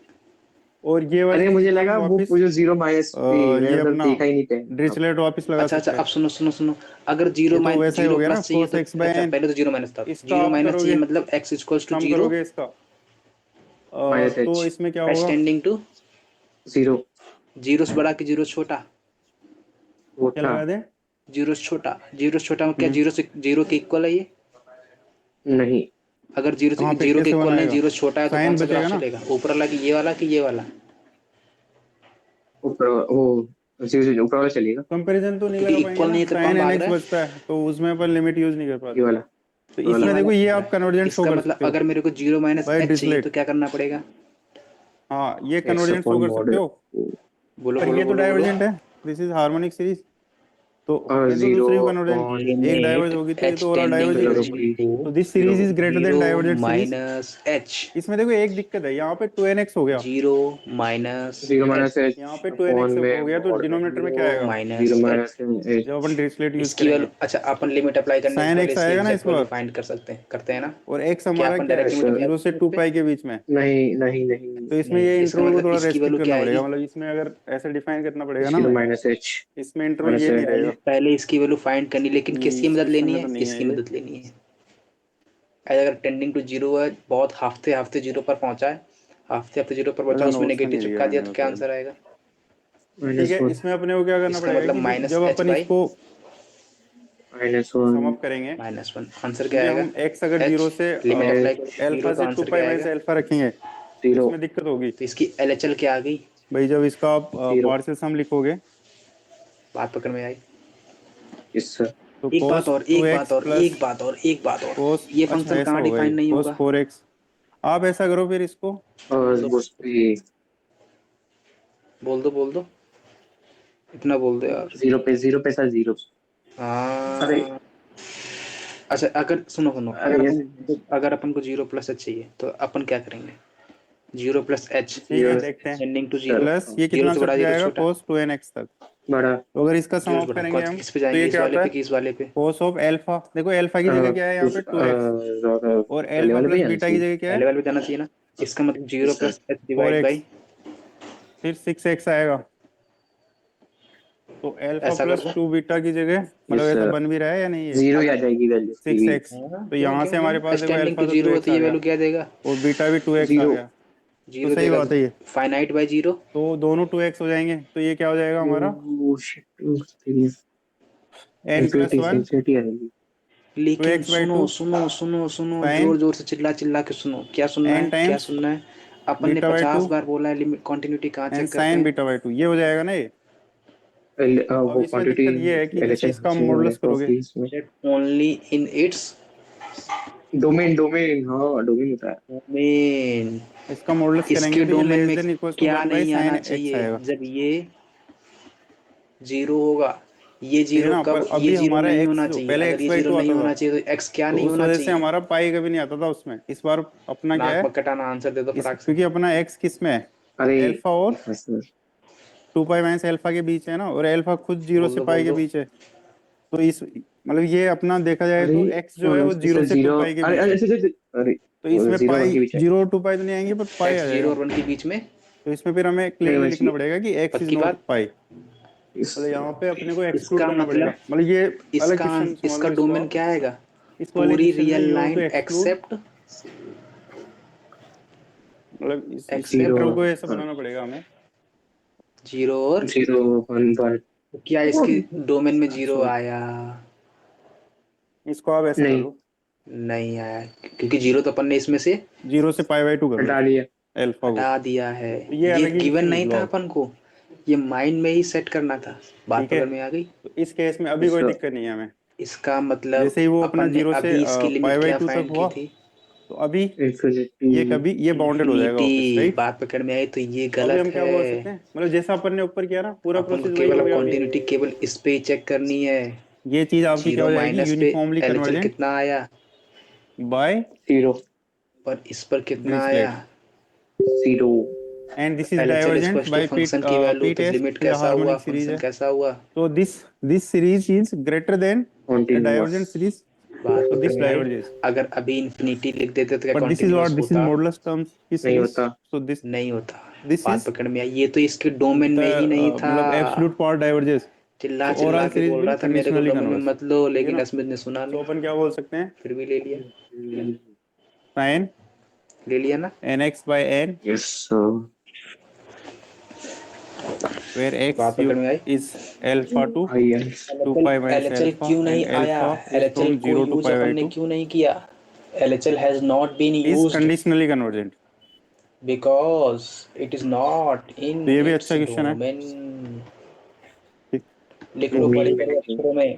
और ये वाली अरे चीज मुझे पे हम लगा वापस वो जो जीरो माइनस पे मैंने ये उधर अपना देखा ही नहीं थे अब। डिरिचलेट वापस लगा अच्छा अच्छा, सकते अब हैं। सुनो सुनो सुनो। अगर ये तो वैसा ही हो जीरो गया ना, प्लस चाहिए कोस तो, एक्स बाय अच्छा एन, पहले तो जीरो माइनस था। इसका जीरो आप माइनस चाहिए करोगे, मतलब x equals to some zero, करोगे इसका, माइनस तो एच इसमें क्या एच होगा, टेंडिंग टू जीरो। जीरो से बड़ा कि जीरो से छोटा? वो क्या क्या था। लगा दें। जीरो से छोटा, जीरो से छोटा में क्या हम्म, जीरो से जीरो के इक्वल है ये? नहीं अगर कहाँ पे जीरो के कैसे इक्वल नहीं, बनाएगा, जीरो से छोटा है तो कौन साइन सा बचेगा ग्राफ ना। चलेगा? ऊपर वाला कि ये वाला कि ये वाला? ऊपर वो जीरो ऊपर वाला चलेगा। कंपैरिजन तो नहीं क्योंकि लगा पाएंगे इक्वल नहीं ना, है तो साइन कौन एन भाग एक्स रहा है? बचता है तो उसमें अपन लिमिट यूज नहीं कर ये पाते। वाला तो ये वाला। ये इसमें वाला देखो ये भाग रहा आप है। कन्वर्जेंट शो इसका कर मतलब सकते हो अगर मेरे को जीरो माइनस बाय एच चाहिए तो डिरिचलेट। क्या करना पड़ेगा? हाँ ये एक्स कन्वर्जेंट शो अपॉन कर मॉड सकते हो, बोलो पर बोलो ये तो बोलो बोलो। डाइवर्जेंट है, दिस इज हार्मोनिक सीरीज। तो और ये तो जीरो दूसरी कन्वर्जेंट, अपॉन एक डाइवर्ज लिमिट होगी तो ये एच तो ओवरऑल डाइवर्ज टेंडिंग ही चलो करेगी। रुकिए। टू तो this zero series is greater than zero divergent series. Minus h, इसमें देखो एक दिक्कत है, यहाँ पे 2nx हो गया, zero minus zero H, minus H यहाँ पे अपॉन 2nx में हो गया, तो मॉड में डिनोमिनेटर में क्या जीरो आएगा जीरो माइनस एच। माइनस जब एच। अपन डिरिचलेट यूज इसकी वैल्यू, करेंगे। अच्छा अपन लिमिट अप्लाई करने से साइन पहले एक्स इसकी आएगा ना एग्जैक्ट इस वैल्यू बार, फाइंड कर सकते हैं ना? और एक्स क्या हमारा अपन क्या डायरेक्ट है, लिमिट अप्लाई 0 कर से सकते 2 पाई के बीच में। नहीं नहीं नहीं तो इसमें नहीं, ये इसका इंटरवल को मतलब थोड़ा इसकी रेस्ट्रिक्ट वैल्यू क्या करना आएगी? पड़ेगा, मतलब इसमें अगर ऐसे डिफाइन करना पड़ेगा ना जीरो हमें, माइनस एच इसमें इंटरवल माइनस ये एच। नहीं रहेगा। पहले इसकी वैल्यू फाइंड करनी, लेकिन किसकी इस मदद क्वेश्चन लेनी में है? तो नहीं है इसकी ये। मदद लेनी है। अगर टेंडिंग टू जीरो है, बहुत हाफते हाफते जीरो पर पहुंचा है, हाफते हाफते जीरो पर पहुंचा, अच्छा उसमें नोट्स में नेगेटिव नहीं लिया चिपका दिया मैंने तो क्या मतलब। आंसर आएगा? ठीक माइनस है, वन। इसमें अपने को क्या करना इसका पड़ेगा मतलब कि माइनस जब एच अपन बाई, इसको -1 सम अप करेंगे, -1 आंसर क्या क्योंकि आएगा? हम x अगर H जीरो से लिमिट अप्लाई करें अल्फा जीरो तो से 2 आंसर पाई क्या माइनस आएगा? अल्फा रखेंगे तो 0 इसमें दिक्कत होगी तो इसकी LHL क्या आ गई? भाई। जब इसका आप 0 पार्शियल सम लिखोगे बात पकड़ में आई? यस सर तो एक बात cos और, एक बात 2x और, प्लस एक बात और, एक बात और, cos, ये अच्छा फंक्शन ऐसा कहाँ होगा डिफाइन ये नहीं cos होगा? 4x। आप ऐसा करो फिर इसको, और तो उस पे बोल दो, इतना बोल दो यार। 0 पे सर 0। अरे हाँ, अच्छा अगर सुनो सुनो, अरे यस अगर अपन को 0+h चाहिए तो अपन क्या करेंगे? 0+h ठीक है 0 देखते हैं। टेंडिंग टू सर 0, प्लस ये 0 कितना से तक बड़ा 0 से जाएगा छोटा, cos 2nx तक। बड़ा तो अगर इसका सम 0 से ऑफ बड़ा। करेंगे हम किस पे तो जाएंगे? ये इस क्या वाले आता पे है? कि इस वाले पे? cos ऑफ अल्फा, देखो अल्फा की जगह क्या है यहाँ पे 2x, और पहले अल्फा वाले पे प्लस जाना बीटा की चाहिए। जगह क्या पहले है? वाले पे जाना चाहिए ना। इसका मतलब 0+h डिवाइड 4x, बाई, फिर 6x आएगा। तो अल्फा ऐसा कर प्लस दो। 2 बीटा की जगह, मतलब यस ऐसा सर बन भी रहा है या नहीं है? 0 ही आ अगर जाएगी वैल्यू इसकी भी। 6x, हाँ, तो क्यों यहाँ क्यों से हमारे क्यों पास देखो टेंडिंग अल्फा टू तो 0 2x होती आ है, गया वैल्यू क्या देगा? और बीटा भी 2x आ 0 गया। तो 0 सही देगा। बात है ये। Finite by 0। तो दोनों 2x हो जाएंगे, तो ये क्या हो जाएगा हमारा? Oh shit n plus infinity से वन इंफिनिटी आएगी। टू लेकिन एक्स बाई सुनो टू सुनो सुनो सुनो, साइन जोर जोर से चिल्ला चिल्ला के सुनो। क्या सुनना n है? क्या टाइम्स सुनना है? अपन ने बीटा बाई 50 टू बार बोला है लिमिट कॉन्टिन्यूटी कहाँ एंड चेक करते साइन हैं? बीटा बाई टू, ये हो जाएगा ना ये। तो अब वो इसमें क्वांटिटी दिक्कत ये है कि जैसे एलएचएल इसका चेंज होने मॉडुलस को करोगे, फीस में that only in its domain हाँ डोमेन होता है। डोमेन। इसका मॉडुलस इसके करेंगे तो ये डोमेन लेस में देन इक्वल्स टू क्या वन बाई नहीं साइन आना एक्स चाहिए? आएगा। जब ये 0 होगा, ये ठीक है 0 ना, पर कब? ये अभी 0 हमारा नहीं एक्स होना जो चाहिए। पहले अगर एक्स ये बाई 0 टू नहीं आता था होना चाहिए तो x क्या तो नहीं उस होना वजह से चाहिए? हमारा पाई कभी नहीं आता था उसमें। इस बार अपना क्या नाक है, मत कटाना, आंसर दे दो इस फटाक से। क्योंकि अपना एक्स किस में है, अरे एल्फा और सर 2 पाई माइनस एल्फा के बीच है ना, और एल्फा खुद जीरो से पाई बोल के दो। बीच है। तो इस मतलब ये अपना देखा जाए अरे तो एक्स जो है वो जीरो सर से 2 जीरो पाई के अरे बीच है। अरे अरे तो इसमें 0 1 पाई के बीच है। 0 और 2 पाई तो नहीं आएंगे, पर पाई x आ 0 जाएगा। और 1 के बीच में। तो इसमें फिर हमें नहीं क्लियरली लिखना वैसे पड़ेगा कि एक्स इज पक्की नॉट बात। पाई। इस मतलब यहाँ पे अपने को एक्सक्लूड इसका करना पड़ेगा, मतलब, मतलब ये अलग इसका क्वेश्चन समझ इसका लो इसको डोमेन आप। क्या आएगा? इस वाले पूरी क्वेश्चन में real you have to line exclude, except मतलब इस जीरो लेटर को ऐसा बनाना पड़ेगा हमें। 0 और 0 1 1 तो क्या इसके डोमेन में 0 सॉरी, आया? इसको आप ऐसा कर नहीं लो, नहीं आया, क्योंकि 0 तो अपन ने इसमें से 0 से पाई बाई 2 कर लो हटा दिया। एल्फा को। हटा दिया है। तो ये ये अलग ही गिवन क्वेश्चन लिख नहीं लो था आप। अपन को, ये माइंड में ही सेट करना था। बात ठीक है, पकड़ में आ गई? तो इस केस में अभी यस कोई सर दिक्कत नहीं है हमें। इसका मतलब जैसे ही वो अपना अपन ने 0 से अभी इसकी पाई लिमिट बाई क्या टू तक फाइंड की हुआ, थी? तो अभी इंफिनिटी ये कभी ये बाउंडेड हो जाएगा वापस, इन्फिनिटी। राइट। बात पकड़ में आई तो ये तो अभी गलत हम क्या बोल सकते है। हैं, मतलब जैसा अपन ने ऊपर किया ना, पूरा अपन को प्रोसेस वही केवल हो अब गया अभी। कॉन्टिन्यूटी केवल इस पे ही चेक करनी है। ये चीज आपकी क्या 0 हो जाएगी, माइनस पे यूनिफॉर्मली LHL कन्वर्जेंट कितना आया? बाय 0 पर इस पर कितना आया? Dirichlet, 0 and this is LHL divergent square two by function की वैल्यू, पी तो टेस्ट, लिमिट तो ये कैसा हुआ? हार्मोनिक सीरीज फंक्शन है। कैसा हुआ? तो this series is greater than the continuous divergent series, बात तो पकड़ दिस में आई? डाइवर्जेस। अगर अभी इन्फिनिटी लिख देते तो क्या but this is what, continuous this is होता? मॉडुलस टर्म्स की नहीं सीरीज। होता। सो दिस नहीं होता। दिस बात इज पकड़ में आई? ये तो इसके डोमेन द में ही नहीं था। मतलब एब्सोल्यूट पावर डाइवर्जेस। चिल्ला सो चिल्ला ओवरऑल के सीरीज बोल विल रहा था मेरे को कंडीशनली डोमेन में कन्वर्ज, मत लो, ठीक है लेकिन ना। अस्मित ने सुना सो नहीं, अपन क्या बोल सकते हैं, फिर भी ले लिया। साइन ले लिया ना? nx/n yes sir where x बात पकड़ में आई? is alpha to I am 2 pi minus LHL alpha क्यों नहीं and आया? alpha is LHL from को 0 to यूज pi by अपन ने 2 क्यों नहीं किया? LHL has not been is used conditionally convergent। Because it is not in तो ये भी इट्स अच्छा क्वेश्चन है। डोमेन। ठीक। लिख लो बड़े बड़े अक्षरों में,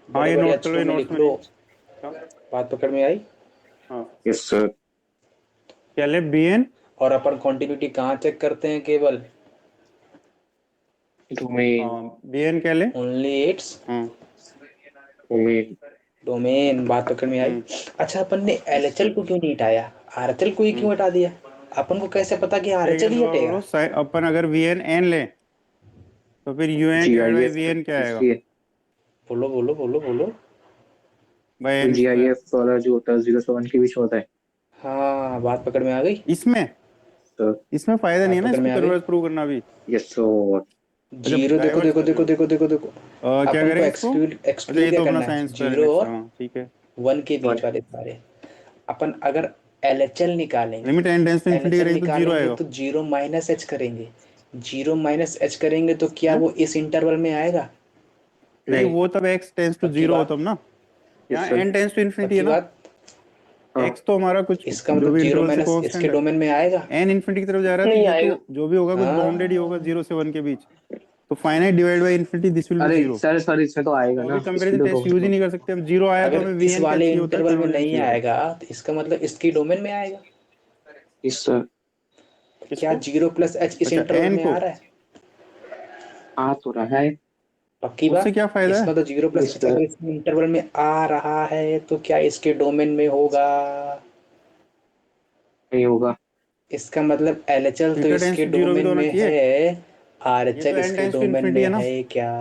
हाँ बड़े ये बड़े नोट कर लो, अक्षरों ये में नोट्स लिख में लो। नहीं। हाँ बात पकड़ में आई? हाँ, यस सर क्या ले bn, और अपन कॉन्टिन्यूटी कहाँ चेक करते हैं? केवल डोमेन हाँ bn क्या ले, ओनली इट्स हाँ डोमेन डोमेन। बात पकड़ में आई? अच्छा अपन ने LHL को क्यों नहीं हटाया? RHL को ही क्यों हटा दिया? अपन को कैसे पता कि ठीक है। RHL ही दोबारा हटेगा? बोलो, अपन अगर bn n ले तो फिर un divide by GIF vn क्या आएगा, इसलिए बोलो बोलो बोलो बोलो। By n square. जीआईएफ वाला जो होता है 0 से 1 के बीच में होता है हाँ, बात पकड़ में आ गई? इसमें सर इसमें फायदा नहीं बात है ना पकड़ इसको में आ गई? कन्वर्ज प्रूव करना भी। यस सर जब 0 देखो डाइवर्स देखो कर रहे देखो हो देखो देखो देखो, क्या अपन को करें इसको, एक्सक्लूड अच्छा एक्सक्लूड ये क्या तो अपना करना है? साइन स्क्वायर 0 एनएक्स है, और हाँ ठीक है। 1 के बीच वाले सारे। अपन अगर LHL निकालेंगे, limit n tends to infinity LHL करेंगे तो 0 निकालेंगे आएगा। तो 0 माइनस एच करेंगे। 0 माइनस एच करेंगे तो क्या हैं? वो इस इंटरवल में आएगा? नहीं नहीं। वो तब x टेंस टू पक्की 0 हो बात? तब ना, यहाँ Yes, sir. n tends to infinity है पक्की ना, बात? हाँ। x तो हमारा कुछ इसका जो मतलब भी 0 इंटरवल से माइनस कांस्टेंट इसके है, डोमेन में आएगा? n इन्फिनिटी की तरफ जा रहा है तो नहीं ये आएगा। तो जो भी होगा कुछ हाँ। बाउंडेड ही होगा 0 से 1 के बीच, तो finite divide by infinity this will B अरे 0। सर सर इसमें तो आएगा तो ना, अभी इसमें कंपैरिजन तो टेस्ट यूज ही नहीं कर सकते हम, 0 आया तो अगर हमें इस vn का वाले चाहिए होता है इंटरवल में कन्वर्जेंस नहीं 0। आएगा तो इसका मतलब इसकी डोमेन में आएगा। इस सर क्या किसको? 0 प्लस एच इस अच्छा इंटरवल n में को, आ रहा है? आ तो रहा है। पक्की उससे बात? क्या फायदा इसका है? तो 0 प्लस इस एच अगर इसके इंटरवल में आ रहा है तो क्या इसके डोमेन में होगा? नहीं होगा। इसका मतलब LHL तो थीटा टेंस इसके टू 0 भी डोमेन तो होना में चाहिए, है, ये तो RHL n इसके टेंस टू डोमेन इन्फिनिटी में है ना। है क्या?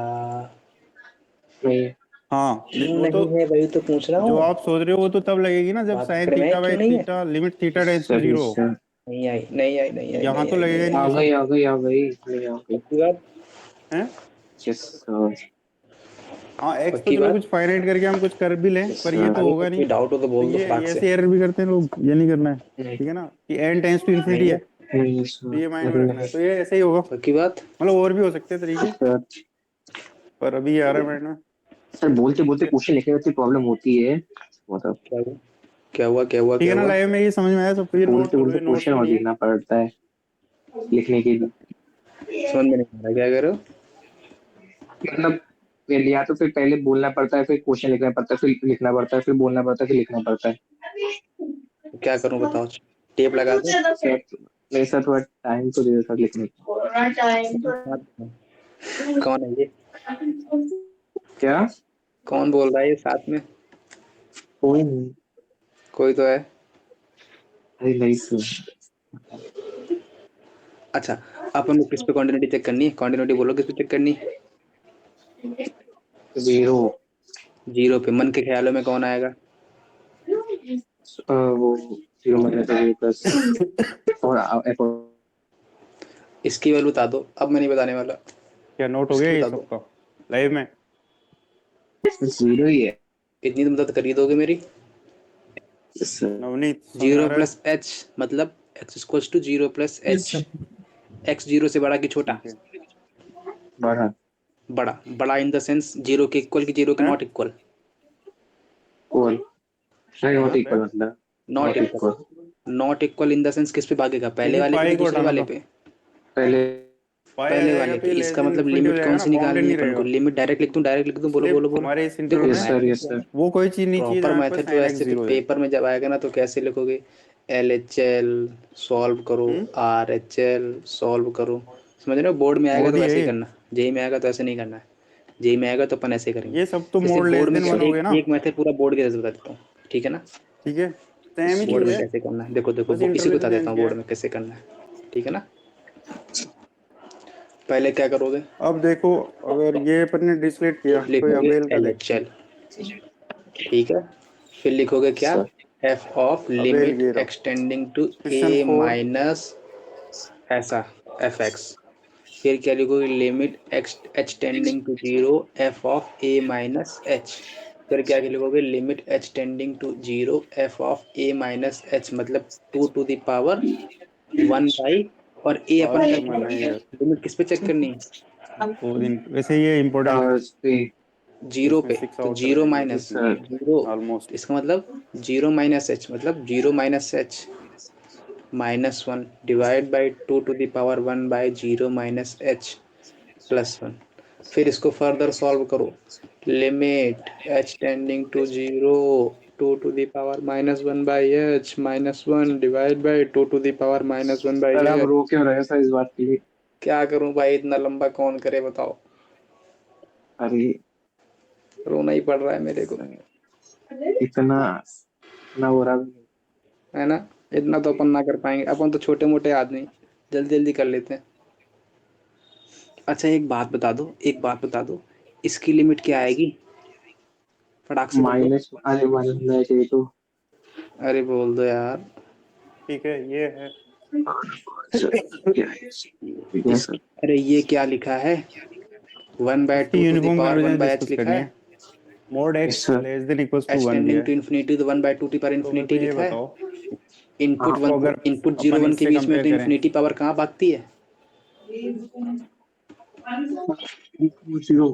नहीं है। हाँ क्यों वो तो नहीं है, वही तो पूछ रहा जो हूँ। आप सोच रहे हो वो तो तब लगेगी ना जब बात साइन पकड़ में आई थीटा बाई क्यों नहीं है? थीटा लिमिट थीटा इस टेंस टू सर 0 इस हो, सर नहीं आई, नहीं आई, नहीं आई, यहाँ नहीं तो आई, लगेगा ही नहीं नहीं आई। आ ये गई सब आ गई आ गई नहीं आ गई। पक्की बात? है। Yes sir. हाँ एक्स तो पक्की चलो बात? कुछ फाइनाइट करके हम कुछ कर भी लें, यस पर ये सर। तो अभी होगा तो नहीं। कोई डाउट हो तो तो बोल दो ये फटाक से। ऐसे एरर भी करते हैं लोग, ये नहीं करना है, नहीं ठीक है ना, कि n टेंस टू नहीं इन्फिनिटी है, है? नहीं तो सर ये माइंड में नहीं रखना है, नहीं। तो ये ऐसे ही होगा। पक्की बात? मतलब और भी हो सकते हैं तरीके, सर पर अभी ये आ रहा है माइंड में। सर बोलते बोलते ठीक क्वेश्चन लिखने में प्रॉब्लम होती है, मतलब क्या हुआ? क्या हुआ? क्या हुआ? है क्या ना, हुआ? लाइव में ये समझ में आया सबको, ये नोट बोलते कर लो, बोलते ये नोट्स क्वेश्चन में और नहीं है। लिखना पड़ता है लिखने के लिए। समझ में नहीं आ रहा क्या करो। मतलब या तो फिर पहले बोलना पड़ता है, फिर क्वेश्चन लिखना पड़ता है, फिर लिखना पड़ता है, फिर बोलना पड़ता है, फिर लिखना पड़ता है। तो क्या करूं बताओ? टेप लगा दूं? सर मेरे साथ थोड़ा टाइम तो दे सर लिखने को। कौन है ये? क्या? कौन बोल रहा है ये साथ में? कोई नहीं। कोई तो है। अरे नहीं सर। अच्छा, अपन को किस पे कॉन्टिन्यूटी चेक करनी है? कॉन्टिन्यूटी बोलो किस पे चेक करनी है? 0। 0 पे। मन के ख्यालों में कौन आएगा? वो 0 माइनस 0 प्लस और एफ इसकी वैल्यू बता दो, अब मैं नहीं बताने वाला। क्या नोट हो गया इसकी ये बता दो। सबका लाइव में? 0 ही है। इतनी तो मदद कर ही दोगे मेरी। सर नवनीत समझ में आ 0 रहा है? प्लस एच मतलब x equals to 0 plus h. x 0 से बड़ा कि छोटा? ठीक है। बढ़ा बड़ा। बड़ा इन द सेंस 0 के इक्वल कि 0 के हैं? Not equal? और नहीं नॉट हाँ, इक्वल मतलब not not equal. Equal. Not equal in the sense किस पे भागेगा? पहले देखिए वाले पे कि पाई को दूसरे हटाना वाले था, पे? पहले पाई आ पहले जाएगा वाले तो पे। ये लेस इसका देन मतलब इन्फिनिटी हो लिमिट जाएगा कौन ना, सी बाउंडेड निकालनी है नहीं अपन को? रहेगा। लिमिट डायरेक्ट लिख दूं? डायरेक्ट लिख दूं? बोलो बोलो सिर्फ बोलो। हमारे इस देखो इंटरवल में यस सर वो कोई चीज नहीं चाहिए जहाँ प्रॉपर पर मेथड तो साइन एक्स ऐसे फिर 0 है। पेपर में जब आएगा ना तो कैसे लिखोगे? LHL सॉल्व करो, हम्म, RHL सॉल्व करो। समझ रहे हो? बोर्ड में आएगा मोड तो ही है ऐसे ही ये। करना। जेई में आएगा तो ऐसे नहीं करना है। जेई में आएगा तो अपन ऐसे करेंगे। ये सब तो जैसे मोड लेस बोर्ड में देन क्या, 1 हो गए एक ना। एक मेथड पूरा बोर्ड के जैसे बता देता हूँ, ठीक है ना? ठीक है, सेम ही बोर्ड चीज में है, कैसे करना है देखो देखो, बस इसी को बता इंटरलेशन देता चेंज हूँ किया बोर्ड है। में कैसे करना है, ठीक है ना? पहले क्या करोगे? अब देखो, अगर ये अपन ने डिस्लेट किया तो ये लिखोगे अबेल का देखते हैं। LHL, ठीक है? फिर लिखोगे क्या? Sir f of Abel limit ये रहा extending to a question 4। Minus ऐसा fx। फिर क्या लिखोगे? Limit h tending to 0 f of a minus h। फिर क्या लिखोगे? Limit h tending to 0 f of a minus h मतलब 2 टू द पावर 1 बाई, और a आज अपन का तो क्या मैंने है? ये लिमिट किस पे चेक करनी है? 2 दिन वैसे ये इम्पोर्टेंट है, पे 0 इसमें पे। 6 तो आउट चले 0 जाएंगे यस माइनस सर 0, ऑलमोस्ट। इसका मतलब 0 माइनस h मतलब 0 minus h minus 1 divide by 2 to the power 1 by 0 minus h plus 1। फिर इसको फर्दर सॉल्व करो। Limit h tending to 0 2 to the power minus 1 by h minus 1 divide by 2 to the power minus 1 by sir आप h। रो क्यों रहे हो sir इस बात के लिए? क्या करूं भाई, इतना लंबा कौन करे बताओ? अरे रोना ही पड़ रहा है मेरे को, इतना इतना हो रहा है। है ना? इतना तो अपन ना कर पाएंगे, अपन तो छोटे मोटे आदमी, जल्दी जल्दी कर लेते हैं। अच्छा एक बात बता दो, एक बात बता दो, इसकी लिमिट क्या आएगी? फटाक से बोल दो। माइनस अरे माइनस होना चाहिए तो अरे बोल दो यार। ठीक है ये है। सर क्या है? ठीक है इस, सर। अरे ये क्या लिखा है? 1 बाय इसकी 2 to the uniform power 1 convergence by discuss h लिखा करनी है। है। Mod yes x sir. Less than equals to h 1 दिया टेंडिंग है। टू इन्फिनिटी तो 1 बाय 2 टी पावर तो मेरे को इन्फिनिटी ये लिखा है। बताओ, इनपुट इसको 1 अगर इनपुट 0 अपन 1 के इससे बीच में कंपेयर तो करें, इन्फिनिटी पावर कहाँ भागती है? 0